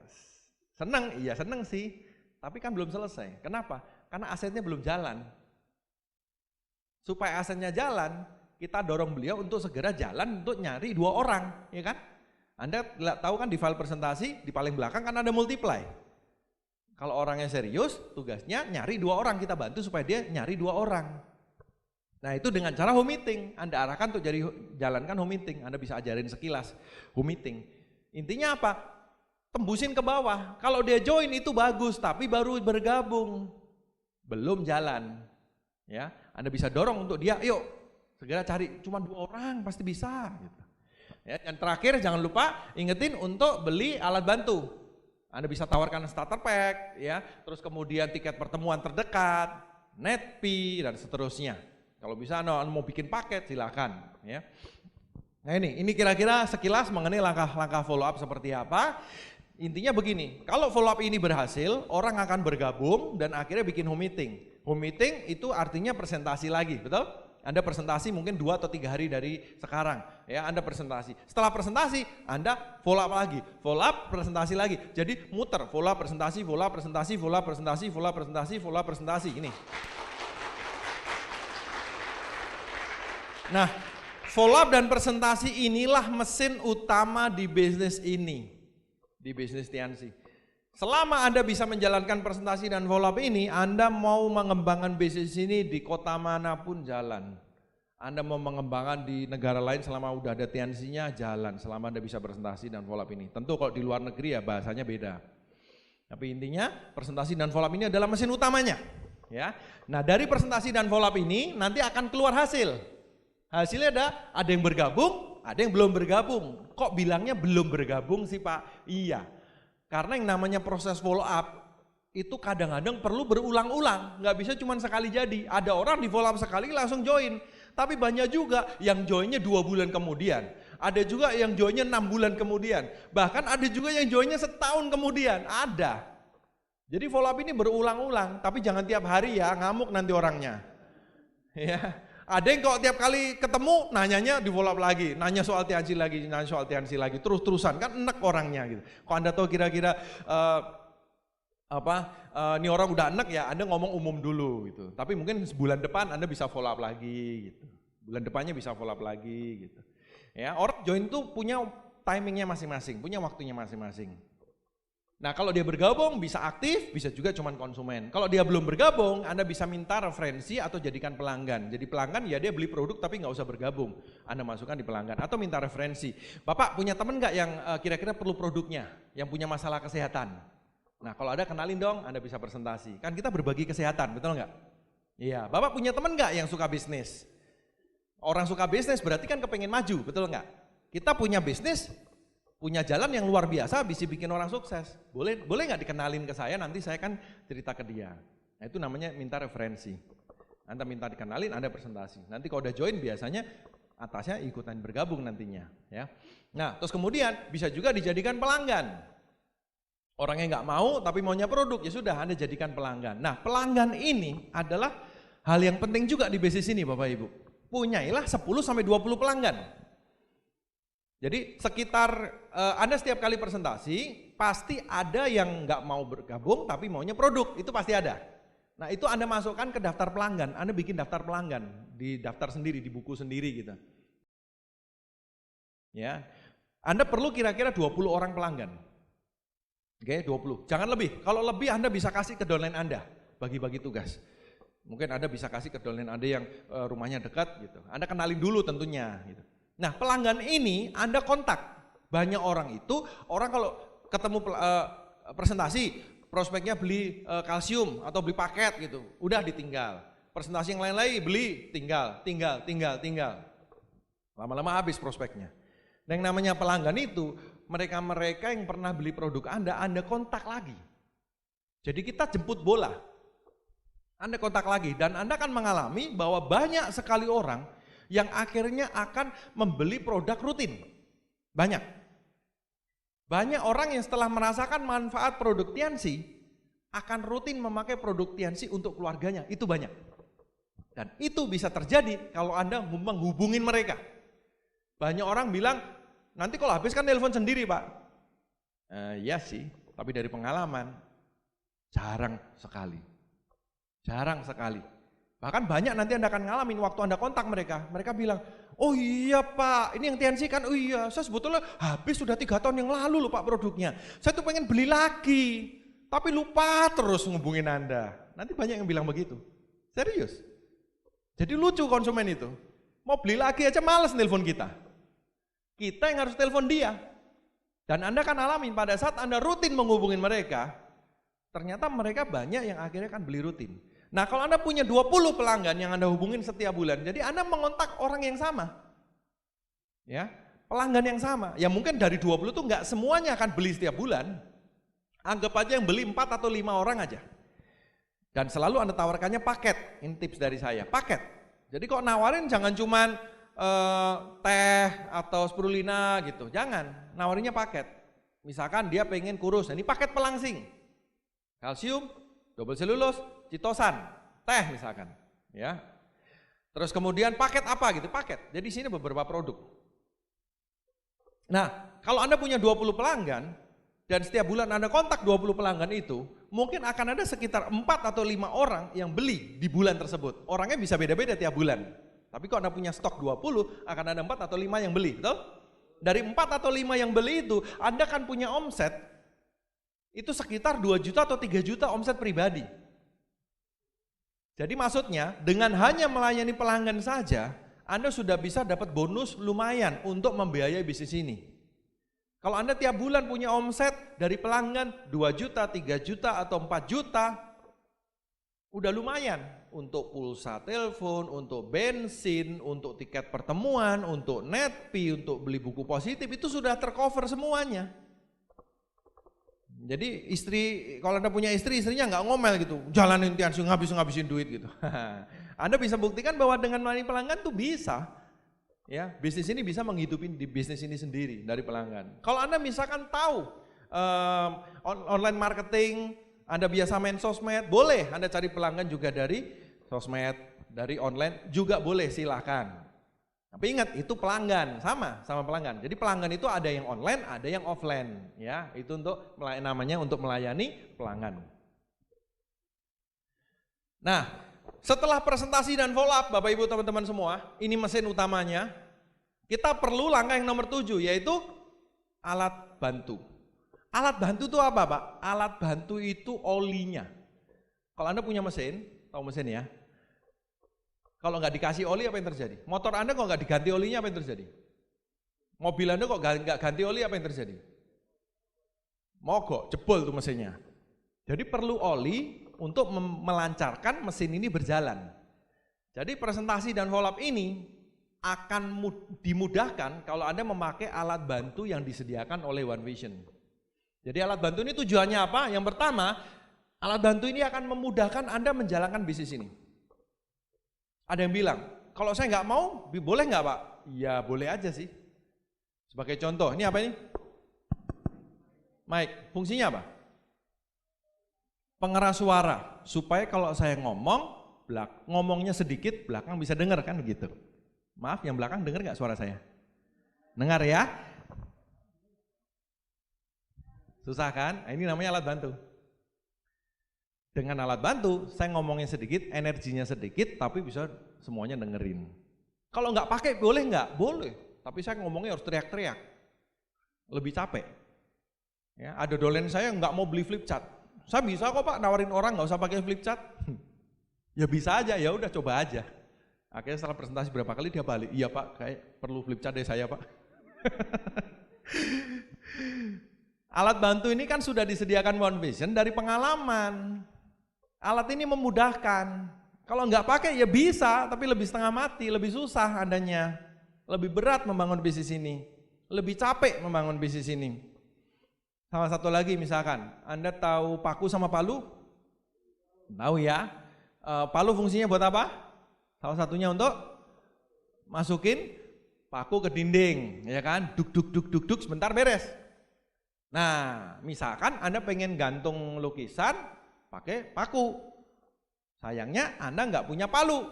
Seneng, iya seneng sih. Tapi kan belum selesai. Kenapa? Karena asetnya belum jalan. Supaya asetnya jalan, kita dorong beliau untuk segera jalan untuk nyari 2 orang, ya kan? Anda tahu kan di file presentasi, di paling belakang kan ada multiply. Kalau orangnya serius, tugasnya nyari 2 orang, kita bantu supaya dia nyari 2 orang. Nah itu dengan cara home meeting, Anda arahkan untuk jalankan home meeting, Anda bisa ajarin sekilas home meeting. Intinya apa? Tembusin ke bawah, kalau dia join itu bagus, tapi baru bergabung, belum jalan. Ya, Anda bisa dorong untuk dia, yuk segera cari, cuma 2 orang pasti bisa gitu. Ya, yang terakhir jangan lupa ingetin untuk beli alat bantu. Anda bisa tawarkan starter pack, ya, terus kemudian tiket pertemuan terdekat, netpi dan seterusnya. Kalau bisa Anda mau bikin paket silakan, ya. Nah ini kira-kira sekilas mengenai langkah-langkah follow up seperti apa. Intinya begini, kalau follow up ini berhasil, orang akan bergabung dan akhirnya bikin home meeting. Home meeting itu artinya presentasi lagi, betul? Anda presentasi mungkin 2 atau 3 hari dari sekarang, ya Anda presentasi. Setelah presentasi, Anda follow up lagi, follow up presentasi lagi. Jadi muter, follow up presentasi, follow up presentasi, follow up presentasi, follow up presentasi, follow up presentasi. Ini. Nah, follow up dan presentasi inilah mesin utama di bisnis ini, di bisnis Tiansi. Selama Anda bisa menjalankan presentasi dan follow up ini, Anda mau mengembangkan bisnis ini di kota manapun jalan. Anda mau mengembangkan di negara lain selama udah ada Tiansinya jalan, selama Anda bisa presentasi dan follow up ini. Tentu kalau di luar negeri ya bahasanya beda. Tapi intinya presentasi dan follow up ini adalah mesin utamanya. Ya. Nah dari presentasi dan follow up ini nanti akan keluar hasil. Hasilnya ada yang bergabung, ada yang belum bergabung. Kok bilangnya belum bergabung sih Pak? Iya. Karena yang namanya proses follow up itu kadang-kadang perlu berulang-ulang, nggak bisa cuma sekali jadi. Ada orang di follow up sekali langsung join, tapi banyak juga yang joinnya 2 bulan kemudian. Ada juga yang joinnya 6 bulan kemudian, bahkan ada juga yang joinnya setahun kemudian, ada. Jadi follow up ini berulang-ulang, tapi jangan tiap hari ya, ngamuk nanti orangnya. Ya. Ada yang kok tiap kali ketemu nanyanya di follow up lagi, nanya soal Tiansi lagi, nanya soal Tiansi lagi, terus-terusan kan enek orangnya gitu. Kalau Anda tahu kira-kira ini orang udah enek ya, Anda ngomong umum dulu gitu. Tapi mungkin sebulan depan Anda bisa follow up lagi gitu. Bulan depannya bisa follow up lagi gitu. Ya, orang join tuh punya timingnya masing-masing, punya waktunya masing-masing. Nah kalau dia bergabung bisa aktif, bisa juga cuman konsumen. Kalau dia belum bergabung, Anda bisa minta referensi atau jadikan pelanggan. Jadi pelanggan ya dia beli produk tapi nggak usah bergabung. Anda masukkan di pelanggan atau minta referensi. Bapak punya teman nggak yang kira-kira perlu produknya, yang punya masalah kesehatan? Nah kalau ada kenalin dong, Anda bisa presentasi. Kan kita berbagi kesehatan, betul nggak? Iya. Bapak punya teman nggak yang suka bisnis? Orang suka bisnis berarti kan kepengen maju, betul nggak? Kita punya bisnis, punya jalan yang luar biasa bisa bikin orang sukses. Boleh nggak dikenalin ke saya, nanti saya kan cerita ke dia. Nah itu namanya minta referensi. Anda minta dikenalin, Anda presentasi. Nanti kalau udah join biasanya atasnya ikutan bergabung nantinya. Ya. Nah terus kemudian bisa juga dijadikan pelanggan. Orangnya nggak mau tapi maunya produk, ya sudah Anda jadikan pelanggan. Nah pelanggan ini adalah hal yang penting juga di bisnis ini Bapak Ibu. Punyailah 10-20 pelanggan. Jadi sekitar Anda setiap kali presentasi pasti ada yang nggak mau bergabung tapi maunya produk, itu pasti ada. Nah itu Anda masukkan ke daftar pelanggan, Anda bikin daftar pelanggan di daftar sendiri, di buku sendiri gitu. Ya, Anda perlu kira-kira 20 orang pelanggan. Oke, 20, jangan lebih. Kalau lebih Anda bisa kasih ke downline Anda, bagi-bagi tugas. Mungkin Anda bisa kasih ke downline Anda yang rumahnya dekat gitu. Anda kenalin dulu tentunya gitu. Nah pelanggan ini Anda kontak, banyak orang itu, orang kalau ketemu presentasi, prospeknya beli kalsium atau beli paket gitu, udah ditinggal. Presentasi yang lain-lain beli, tinggal. Lama-lama habis prospeknya. Dan yang namanya pelanggan itu, mereka-mereka yang pernah beli produk Anda kontak lagi. Jadi kita jemput bola, Anda kontak lagi dan Anda akan mengalami bahwa banyak sekali orang yang akhirnya akan membeli produk rutin. Banyak orang yang setelah merasakan manfaat produk Tiansi akan rutin memakai produk Tiansi untuk keluarganya, itu banyak. Dan itu bisa terjadi kalau Anda menghubungin mereka. Banyak orang bilang, nanti kalau habis kan telepon sendiri Pak. Iya sih, tapi dari pengalaman jarang sekali. Bahkan banyak nanti Anda akan ngalamin waktu Anda kontak mereka. Mereka bilang, oh iya Pak, ini yang Tiansi kan, oh iya saya sebetulnya habis sudah 3 tahun yang lalu loh Pak produknya. Saya tuh pengen beli lagi, tapi lupa terus ngubungin Anda. Nanti banyak yang bilang begitu, serius. Jadi lucu konsumen itu, mau beli lagi aja males nelpon kita. Kita yang harus telepon dia. Dan Anda kan alamin pada saat Anda rutin menghubungin mereka, ternyata mereka banyak yang akhirnya kan beli rutin. Nah kalau Anda punya 20 pelanggan yang Anda hubungin setiap bulan, jadi Anda mengontak orang yang sama. Ya, pelanggan yang sama. Ya mungkin dari 20 itu nggak semuanya akan beli setiap bulan. Anggap aja yang beli 4 atau 5 orang aja. Dan selalu Anda tawarkannya paket. Ini tips dari saya, paket. Jadi kok nawarin jangan cuman teh atau spirulina gitu. Jangan, nawarinnya paket. Misalkan dia pengen kurus, ini paket pelangsing. Kalsium, double selulose, citosan, teh misalkan, ya. Terus kemudian paket apa gitu, paket. Jadi sini beberapa produk. Nah, kalau Anda punya 20 pelanggan, dan setiap bulan Anda kontak 20 pelanggan itu, mungkin akan ada sekitar 4 atau 5 orang yang beli di bulan tersebut. Orangnya bisa beda-beda tiap bulan. Tapi kalau Anda punya stok 20, akan ada 4 atau 5 yang beli, betul? Dari 4 atau 5 yang beli itu, Anda kan punya omset, itu sekitar 2 juta atau 3 juta omset pribadi. Jadi maksudnya, dengan hanya melayani pelanggan saja, Anda sudah bisa dapat bonus lumayan untuk membiayai bisnis ini. Kalau Anda tiap bulan punya omset dari pelanggan 2 juta, 3 juta, atau 4 juta, udah lumayan untuk pulsa telepon, untuk bensin, untuk tiket pertemuan, untuk netpi, untuk beli buku positif, itu sudah tercover semuanya. Jadi istri, kalau Anda punya istri, istrinya nggak ngomel gitu, jalanin tiansu ngabisin duit gitu. Anda bisa buktikan bahwa dengan melayani pelanggan tuh bisa. Ya, bisnis ini bisa menghidupi di bisnis ini sendiri dari pelanggan. Kalau Anda misalkan tahu online marketing, Anda biasa main sosmed, boleh Anda cari pelanggan juga dari sosmed, dari online juga boleh, silakan. Tapi ingat, itu pelanggan, sama pelanggan. Jadi pelanggan itu ada yang online, ada yang offline, ya. Itu untuk namanya untuk melayani pelanggan. Nah, setelah presentasi dan follow up, Bapak Ibu teman-teman semua, ini mesin utamanya. Kita perlu langkah yang nomor 7, yaitu alat bantu. Alat bantu itu apa, Pak? Alat bantu itu olinya. Kalau Anda punya mesin, tahu mesin ya? Kalau nggak dikasih oli apa yang terjadi? Motor Anda kok nggak diganti olinya apa yang terjadi? Mobil Anda kok nggak ganti oli apa yang terjadi? Mogok, jebol tuh mesinnya. Jadi perlu oli untuk melancarkan mesin ini berjalan. Jadi presentasi dan follow up ini akan dimudahkan kalau Anda memakai alat bantu yang disediakan oleh One Vision. Jadi alat bantu ini tujuannya apa? Yang pertama, alat bantu ini akan memudahkan Anda menjalankan bisnis ini. Ada yang bilang, kalau saya nggak mau, boleh nggak Pak? Ya boleh aja sih. Sebagai contoh, ini apa ini? Mic, fungsinya apa? Pengeras suara, supaya kalau saya ngomongnya sedikit, belakang bisa dengar kan gitu. Maaf, yang belakang dengar nggak suara saya? Dengar ya? Susah kan? Nah, ini namanya alat bantu. Dengan alat bantu, saya ngomongnya sedikit, energinya sedikit, tapi bisa semuanya dengerin. Kalau nggak pakai boleh nggak? Boleh, tapi saya ngomongnya harus teriak-teriak. Lebih capek. Ya, ada dolen saya nggak mau beli flip chart. Saya bisa kok Pak nawarin orang nggak usah pakai flip chart. Ya bisa aja, ya udah coba aja. Akhirnya setelah presentasi berapa kali dia balik, iya Pak, kayak perlu flip chart deh saya Pak. Alat bantu ini kan sudah disediakan One Vision dari pengalaman. Alat ini memudahkan. Kalau nggak pakai ya bisa, tapi lebih setengah mati, lebih susah adanya. Lebih berat membangun bisnis ini. Lebih capek membangun bisnis ini. Salah satu lagi misalkan, Anda tahu paku sama palu? Tahu ya. Palu fungsinya buat apa? Salah satunya untuk masukin paku ke dinding, ya kan? Duk sebentar beres. Nah, misalkan Anda pengen gantung lukisan pakai paku. Sayangnya Anda nggak punya palu.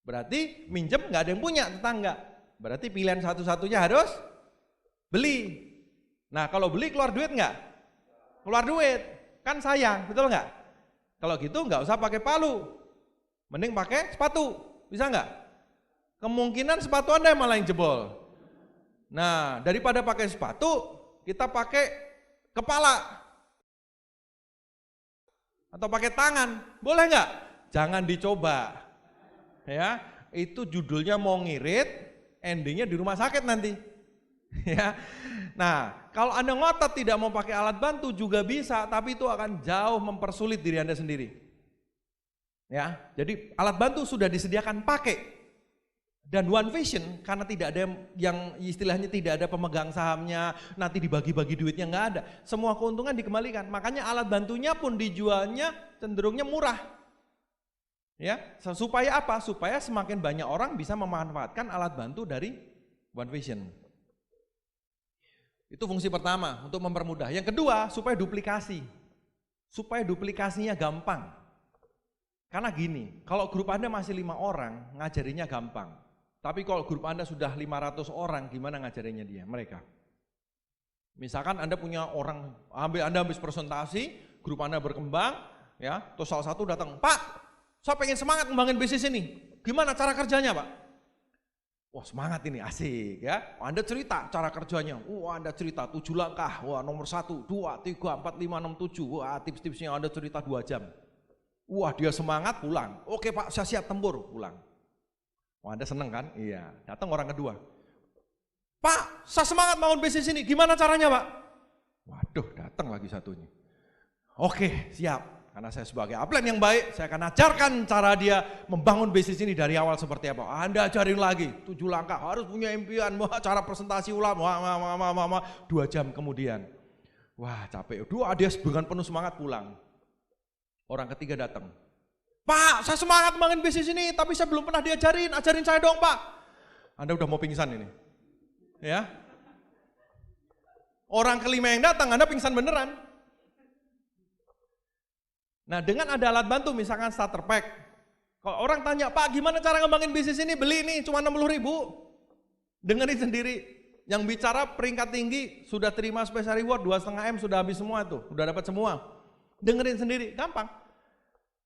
Berarti minjem nggak ada yang punya tetangga. Berarti pilihan satu-satunya harus beli. Nah, kalau beli keluar duit nggak? Keluar duit. Kan sayang, betul nggak? Kalau gitu nggak usah pakai palu. Mending pakai sepatu. Bisa nggak? Kemungkinan sepatu Anda malah yang jebol. Nah, daripada pakai sepatu, kita pakai kepala. Atau pakai tangan, boleh nggak? Jangan dicoba, ya. Itu judulnya mau ngirit, endingnya di rumah sakit nanti, ya. Nah, kalau Anda ngotot tidak mau pakai alat bantu juga bisa, tapi itu akan jauh mempersulit diri Anda sendiri, ya. Jadi alat bantu sudah disediakan pakai. Dan One Vision karena tidak ada yang istilahnya tidak ada pemegang sahamnya, nanti dibagi-bagi duitnya nggak ada. Semua keuntungan dikembalikan. Makanya alat bantunya pun dijualnya cenderungnya murah. Ya, supaya apa? Supaya semakin banyak orang bisa memanfaatkan alat bantu dari One Vision. Itu fungsi pertama untuk mempermudah. Yang kedua, supaya duplikasi. Supaya duplikasinya gampang. Karena gini, kalau grup Anda masih 5 orang, ngajarinya gampang. Tapi kalau grup Anda sudah 500 orang, gimana ngajarinya mereka? Misalkan Anda punya orang, Anda habis presentasi, grup Anda berkembang, ya, terus salah satu datang, Pak, saya pengen semangat ngembangin bisnis ini. Gimana cara kerjanya, Pak? Wah, semangat ini, asik ya. Anda cerita cara kerjanya. Anda cerita 7 langkah. Wah, nomor 1, 2, 3, 4, 5, 6, 7. Wah, tips-tipsnya Anda cerita 2 jam. Wah, dia semangat, pulang. Oke Pak, saya siap tempur, pulang. Wah, Anda seneng kan? Iya. Datang orang kedua. Pak, saya semangat bangun bisnis ini. Gimana caranya, Pak? Waduh, datang lagi satunya. Oke, siap. Karena saya sebagai upline yang baik, saya akan ajarkan cara dia membangun bisnis ini dari awal seperti apa. Anda ajarin lagi, 7 langkah, harus punya impian, cara presentasi ulang, 2 jam kemudian. Wah, capek. Dia dengan penuh semangat pulang. Orang ketiga datang. Pak, saya semangat ngembangin bisnis ini, tapi saya belum pernah diajarin. Ajarin saya dong, Pak. Anda udah mau pingsan ini. Ya. Orang kelima yang datang, Anda pingsan beneran. Nah, dengan ada alat bantu, misalkan starter pack. Kalau orang tanya, Pak, gimana cara ngembangin bisnis ini? Beli nih, cuma 60.000. Dengerin sendiri. Yang bicara peringkat tinggi, sudah terima special reward, 2,5 M, sudah habis semua tuh. Udah dapat semua. Dengerin sendiri, gampang.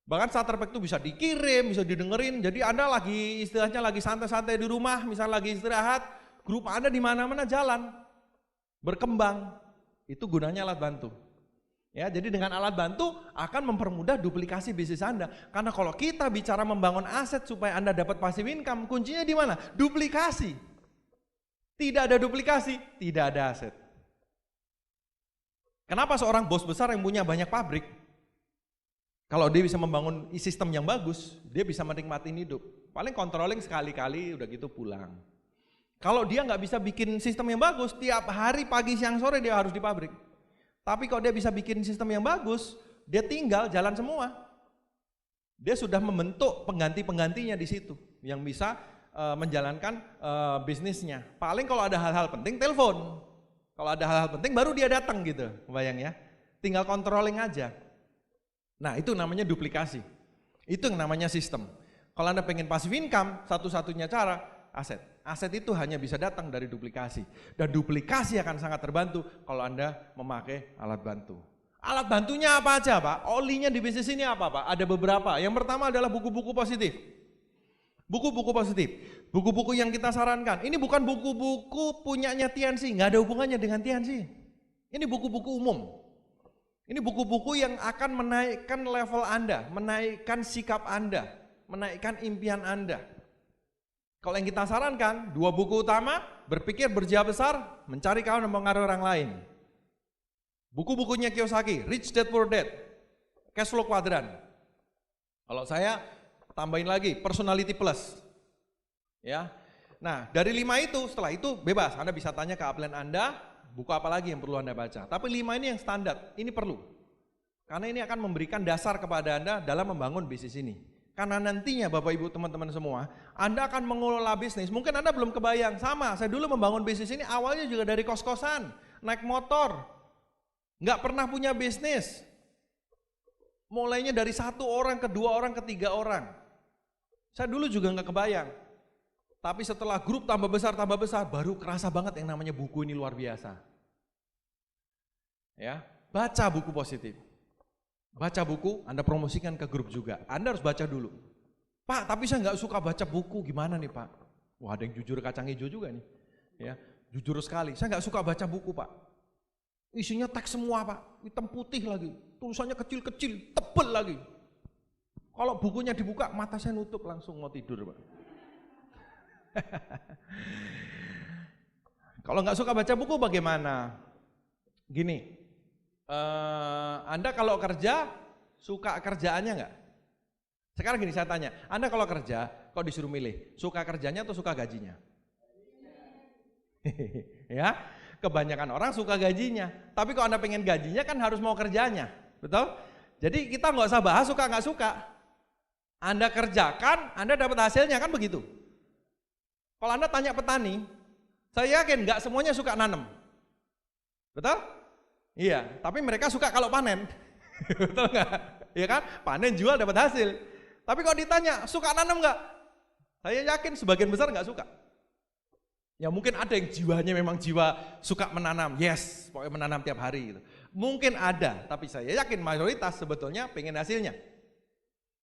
Bahkan starter pack itu bisa dikirim, bisa didengerin. Jadi Anda lagi istilahnya lagi santai-santai di rumah, misalnya lagi istirahat, grup Anda di mana-mana jalan, berkembang. Itu gunanya alat bantu. Ya, jadi dengan alat bantu akan mempermudah duplikasi bisnis Anda. Karena kalau kita bicara membangun aset supaya Anda dapat passive income, kuncinya di mana? Duplikasi. Tidak ada duplikasi, tidak ada aset. Kenapa seorang bos besar yang punya banyak pabrik, kalau dia bisa membangun sistem yang bagus, dia bisa menikmati hidup. Paling controlling sekali-kali, udah gitu pulang. Kalau dia nggak bisa bikin sistem yang bagus, tiap hari pagi, siang, sore dia harus di pabrik. Tapi kalau dia bisa bikin sistem yang bagus, dia tinggal jalan semua. Dia sudah membentuk pengganti-penggantinya di situ, yang bisa menjalankan bisnisnya. Paling kalau ada hal-hal penting, telepon. Kalau ada hal-hal penting baru dia datang gitu, kebayang ya. Tinggal controlling aja. Nah, itu namanya duplikasi. Itu yang namanya sistem. Kalau Anda pengen passive income, satu-satunya cara aset. Aset itu hanya bisa datang dari duplikasi. Dan duplikasi akan sangat terbantu kalau Anda memakai alat bantu. Alat bantunya apa aja, Pak? Olinya di bisnis ini apa, Pak? Ada beberapa. Yang pertama adalah buku-buku positif. Buku-buku positif, buku-buku yang kita sarankan. Ini bukan buku-buku punyanya Tianxi, nggak ada hubungannya dengan Tianxi. Ini buku-buku umum. Ini buku-buku yang akan menaikkan level Anda, menaikkan sikap Anda, menaikkan impian Anda. Kalau yang kita sarankan, 2 buku utama, Berpikir Berjiwa Besar, Mencari Kawan dan Mempengaruhi Orang Lain. Buku-bukunya Kiyosaki, Rich Dad Poor Dad, Cash Flow Quadrant. Kalau saya tambahin lagi Personality Plus. Ya. Nah, dari 5 itu, setelah itu bebas. Anda bisa tanya ke upline Anda, buku apa lagi yang perlu Anda baca. Tapi 5 ini yang standar, ini perlu. Karena ini akan memberikan dasar kepada Anda dalam membangun bisnis ini. Karena nantinya Bapak Ibu teman-teman semua, Anda akan mengelola bisnis. Mungkin Anda belum kebayang, sama, saya dulu membangun bisnis ini awalnya juga dari kos-kosan, naik motor. Nggak pernah punya bisnis. Mulainya dari 1 orang, ke 2 orang, ke 3 orang. Saya dulu juga nggak kebayang. Tapi setelah grup tambah besar, baru kerasa banget yang namanya buku ini luar biasa. Ya, baca buku positif. Baca buku, Anda promosikan ke grup juga. Anda harus baca dulu. Pak, tapi saya nggak suka baca buku, gimana nih Pak? Wah, ada yang jujur kacang hijau juga nih. Ya, jujur sekali. Saya nggak suka baca buku Pak. Isinya teks semua Pak, hitam putih lagi, tulisannya kecil-kecil, tebel lagi. Kalau bukunya dibuka, mata saya nutup langsung mau tidur Pak. Kalau nggak suka baca buku bagaimana? Gini, Anda kalau kerja, suka kerjaannya nggak? Sekarang gini saya tanya, Anda kalau kerja, kok disuruh milih, suka kerjanya atau suka gajinya? Ya, kebanyakan orang suka gajinya, tapi kalau Anda pengen gajinya kan harus mau kerjanya, betul? Jadi kita nggak usah bahas suka nggak suka. Anda kerjakan, Anda dapat hasilnya kan begitu. Kalau Anda tanya petani, saya yakin nggak semuanya suka nanam, betul? Iya, tapi mereka suka kalau panen, betul nggak? Iya kan? Panen jual dapat hasil. Tapi kalau ditanya, suka nanam nggak? Saya yakin sebagian besar nggak suka. Ya mungkin ada yang jiwanya memang jiwa suka menanam, yes, pokoknya menanam tiap hari gitu. Mungkin ada, tapi saya yakin mayoritas sebetulnya pengen hasilnya.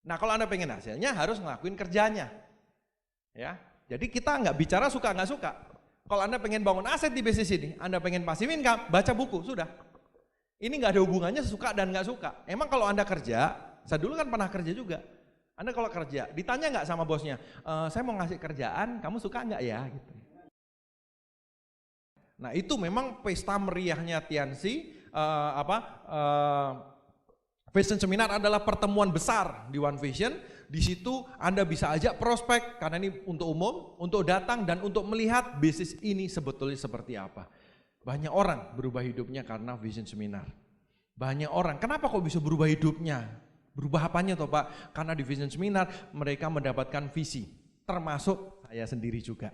Nah kalau Anda pengen hasilnya harus ngelakuin kerjanya. Ya, jadi kita nggak bicara suka nggak suka. Kalau Anda pengen bangun aset di bisnis ini, Anda pengen passive income, baca buku, sudah. Ini nggak ada hubungannya suka dan nggak suka. Emang kalau Anda kerja, saya dulu kan pernah kerja juga. Anda kalau kerja, ditanya nggak sama bosnya, saya mau ngasih kerjaan, kamu suka nggak ya? Gitu. Nah itu memang pesta meriahnya Tianxi, Vision Seminar adalah pertemuan besar di One Vision. Di situ Anda bisa ajak prospek, karena ini untuk umum, untuk datang dan untuk melihat bisnis ini sebetulnya seperti apa. Banyak orang berubah hidupnya karena Vision Seminar. Banyak orang, kenapa kok bisa berubah hidupnya? Berubah apanya toh Pak? Karena di Vision Seminar mereka mendapatkan visi, termasuk saya sendiri juga.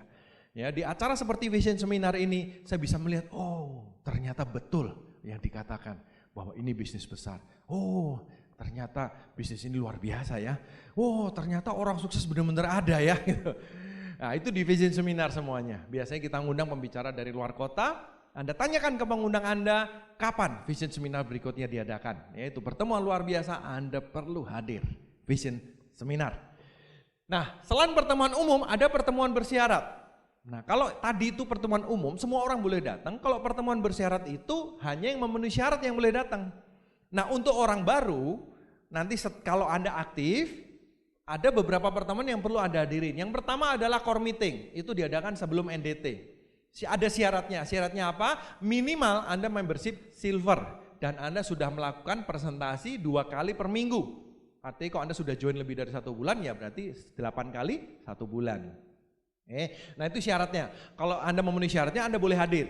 Ya, di acara seperti Vision Seminar ini saya bisa melihat, oh ternyata betul yang dikatakan bahwa ini bisnis besar. Oh ternyata bisnis ini luar biasa ya. Oh ternyata orang sukses benar-benar ada ya. Nah itu di Vision Seminar semuanya. Biasanya kita ngundang pembicara dari luar kota. Anda tanyakan ke pengundang Anda kapan Vision Seminar berikutnya diadakan. Yaitu pertemuan luar biasa, Anda perlu hadir. Vision Seminar. Nah selain pertemuan umum ada pertemuan bersyarat. Nah kalau tadi itu pertemuan umum semua orang boleh datang, kalau pertemuan bersyarat itu hanya yang memenuhi syarat yang boleh datang. Nah untuk orang baru nanti kalau Anda aktif ada beberapa pertemuan yang perlu Anda hadirin. Yang pertama adalah core meeting, itu diadakan sebelum NDT. Ada syaratnya apa? Minimal Anda membership silver dan Anda sudah melakukan presentasi 2 kali per minggu. Artinya kalau Anda sudah join lebih dari 1 bulan ya berarti 8 kali 1 bulan. Nah itu syaratnya. Kalau Anda memenuhi syaratnya Anda boleh hadir.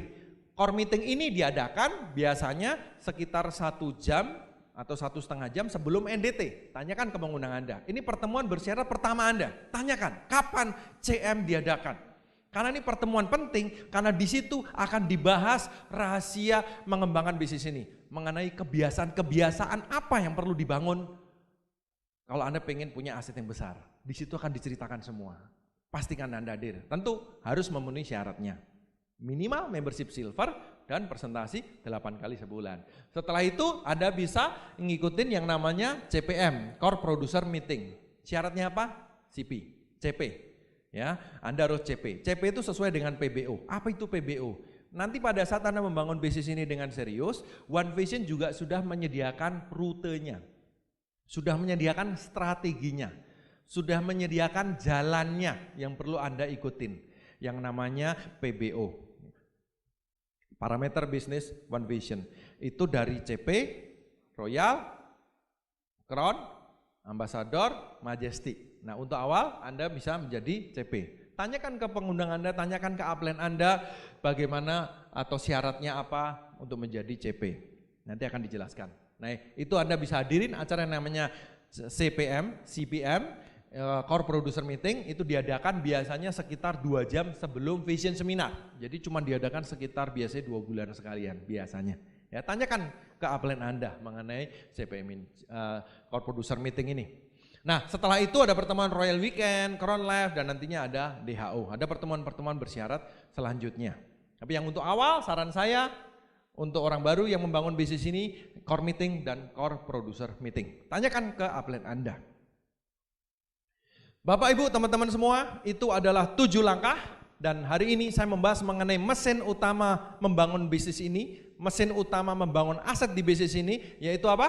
Core meeting ini diadakan biasanya sekitar 1 jam atau 1,5 jam sebelum NDT. Tanyakan ke pengundang Anda. Ini pertemuan bersyarat pertama Anda. Tanyakan kapan CM diadakan. Karena ini pertemuan penting karena di situ akan dibahas rahasia mengembangkan bisnis ini. Mengenai kebiasaan-kebiasaan apa yang perlu dibangun kalau Anda pengen punya aset yang besar. Di situ akan diceritakan semua. Pastikan Anda hadir, tentu harus memenuhi syaratnya. Minimal membership silver dan presentasi 8 kali sebulan. Setelah itu Anda bisa ngikutin yang namanya CPM, Core Producer Meeting. Syaratnya apa? CP. Ya, Anda harus CP. CP itu sesuai dengan PBO. Apa itu PBO? Nanti pada saat Anda membangun bisnis ini dengan serius, One Vision juga sudah menyediakan rutenya. Sudah menyediakan strateginya. Sudah menyediakan jalannya yang perlu Anda ikutin, yang namanya PBO, Parameter Business One Vision. Itu dari CP, Royal, Crown, Ambassador, Majestic. Nah untuk awal Anda bisa menjadi CP. Tanyakan ke pengundang Anda, tanyakan ke upline Anda bagaimana atau syaratnya apa untuk menjadi CP. Nanti akan dijelaskan. Nah itu Anda bisa hadirin acara yang namanya CPM, Core Producer Meeting itu diadakan biasanya sekitar 2 jam sebelum Vision Seminar. Jadi cuma diadakan sekitar biasanya 2 bulan sekalian biasanya. Ya, tanyakan ke upline Anda mengenai CPM Core Producer Meeting ini. Nah setelah itu ada pertemuan Royal Weekend, Crown Life dan nantinya ada DHO. Ada pertemuan-pertemuan bersyarat selanjutnya. Tapi yang untuk awal saran saya untuk orang baru yang membangun bisnis ini Core Meeting dan Core Producer Meeting. Tanyakan ke upline Anda. Bapak Ibu teman-teman semua, itu adalah 7 langkah dan hari ini saya membahas mengenai mesin utama membangun bisnis ini, mesin utama membangun aset di bisnis ini yaitu apa?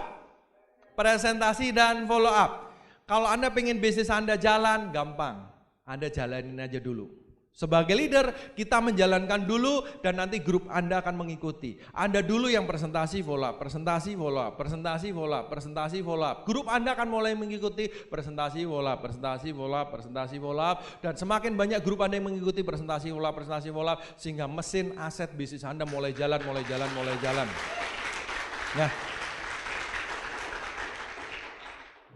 Presentasi dan follow up. Kalau Anda pengen bisnis Anda jalan, gampang, Anda jalanin aja dulu. Sebagai leader kita menjalankan dulu dan nanti grup Anda akan mengikuti. Anda dulu yang presentasi follow up, presentasi follow up, presentasi follow up, presentasi follow up. Grup Anda akan mulai mengikuti presentasi follow up, presentasi follow up, presentasi follow up dan semakin banyak grup Anda yang mengikuti presentasi follow up sehingga mesin aset bisnis Anda mulai jalan. Nah.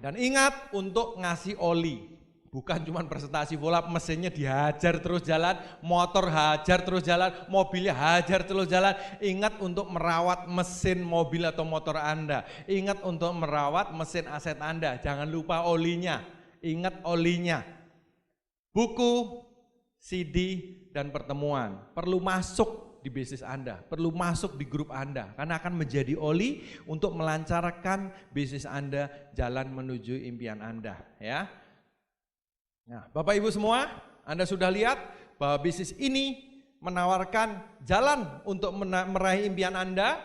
Dan ingat untuk ngasih oli. Bukan cuma presentasi follow up, mesinnya dihajar terus jalan, motor hajar terus jalan, mobilnya hajar terus jalan. Ingat untuk merawat mesin mobil atau motor Anda. Ingat untuk merawat mesin aset Anda, jangan lupa olinya. Ingat olinya. Buku, CD, dan pertemuan. Perlu masuk di bisnis Anda, perlu masuk di grup Anda. Karena akan menjadi oli untuk melancarkan bisnis Anda jalan menuju impian Anda. Ya. Nah, Bapak Ibu semua, Anda sudah lihat bahwa bisnis ini menawarkan jalan untuk meraih impian Anda.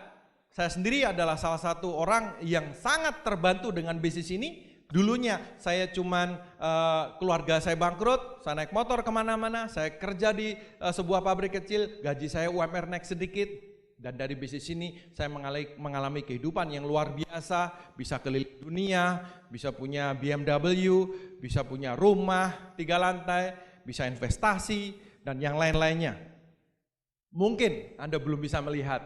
Saya sendiri adalah salah satu orang yang sangat terbantu dengan bisnis ini. Dulunya saya cuman keluarga saya bangkrut, saya naik motor kemana-mana, saya kerja di sebuah pabrik kecil, gaji saya UMR naik sedikit. Dan dari bisnis ini saya mengalami kehidupan yang luar biasa, bisa keliling dunia, bisa punya BMW, bisa punya rumah 3 lantai, bisa investasi, dan yang lain-lainnya. Mungkin Anda belum bisa melihat.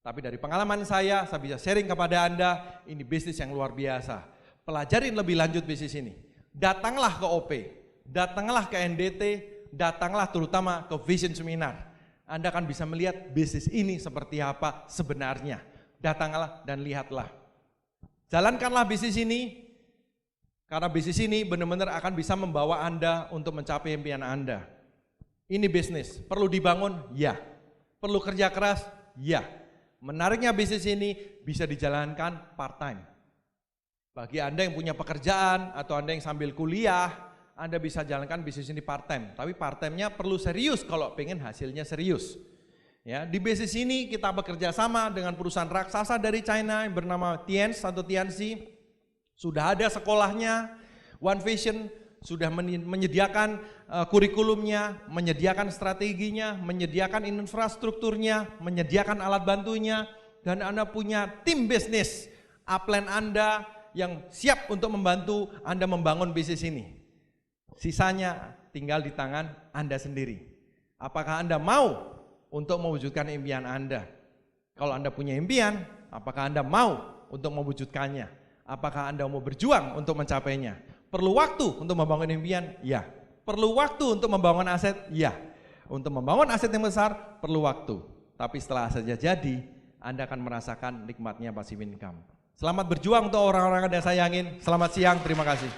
Tapi dari pengalaman saya bisa sharing kepada Anda, ini bisnis yang luar biasa. Pelajarin lebih lanjut bisnis ini. Datanglah ke OP, datanglah ke NDT, datanglah terutama ke Vision Seminar. Anda akan bisa melihat bisnis ini seperti apa sebenarnya. Datanglah dan lihatlah. Jalankanlah bisnis ini, karena bisnis ini benar-benar akan bisa membawa Anda untuk mencapai impian Anda. Ini bisnis, perlu dibangun? Ya. Perlu kerja keras? Ya. Menariknya bisnis ini bisa dijalankan part-time. Bagi Anda yang punya pekerjaan atau Anda yang sambil kuliah, Anda bisa jalankan bisnis ini part-time. Tapi part-time-nya perlu serius kalau pengen hasilnya serius. Ya, di bisnis ini kita bekerja sama dengan perusahaan raksasa dari China yang bernama Tianzi atau Tianzi. Sudah ada sekolahnya, One Vision sudah menyediakan kurikulumnya, menyediakan strateginya, menyediakan infrastrukturnya, menyediakan alat bantunya, dan Anda punya tim bisnis, upline Anda yang siap untuk membantu Anda membangun bisnis ini. Sisanya tinggal di tangan Anda sendiri. Apakah Anda mau untuk mewujudkan impian Anda? Kalau Anda punya impian, apakah Anda mau untuk mewujudkannya? Apakah Anda mau berjuang untuk mencapainya? Perlu waktu untuk membangun impian? Ya. Perlu waktu untuk membangun aset? Ya. Untuk membangun aset yang besar, perlu waktu. Tapi setelah asetnya jadi, Anda akan merasakan nikmatnya passive income. Selamat berjuang untuk orang-orang yang Anda sayangin. Selamat siang, terima kasih.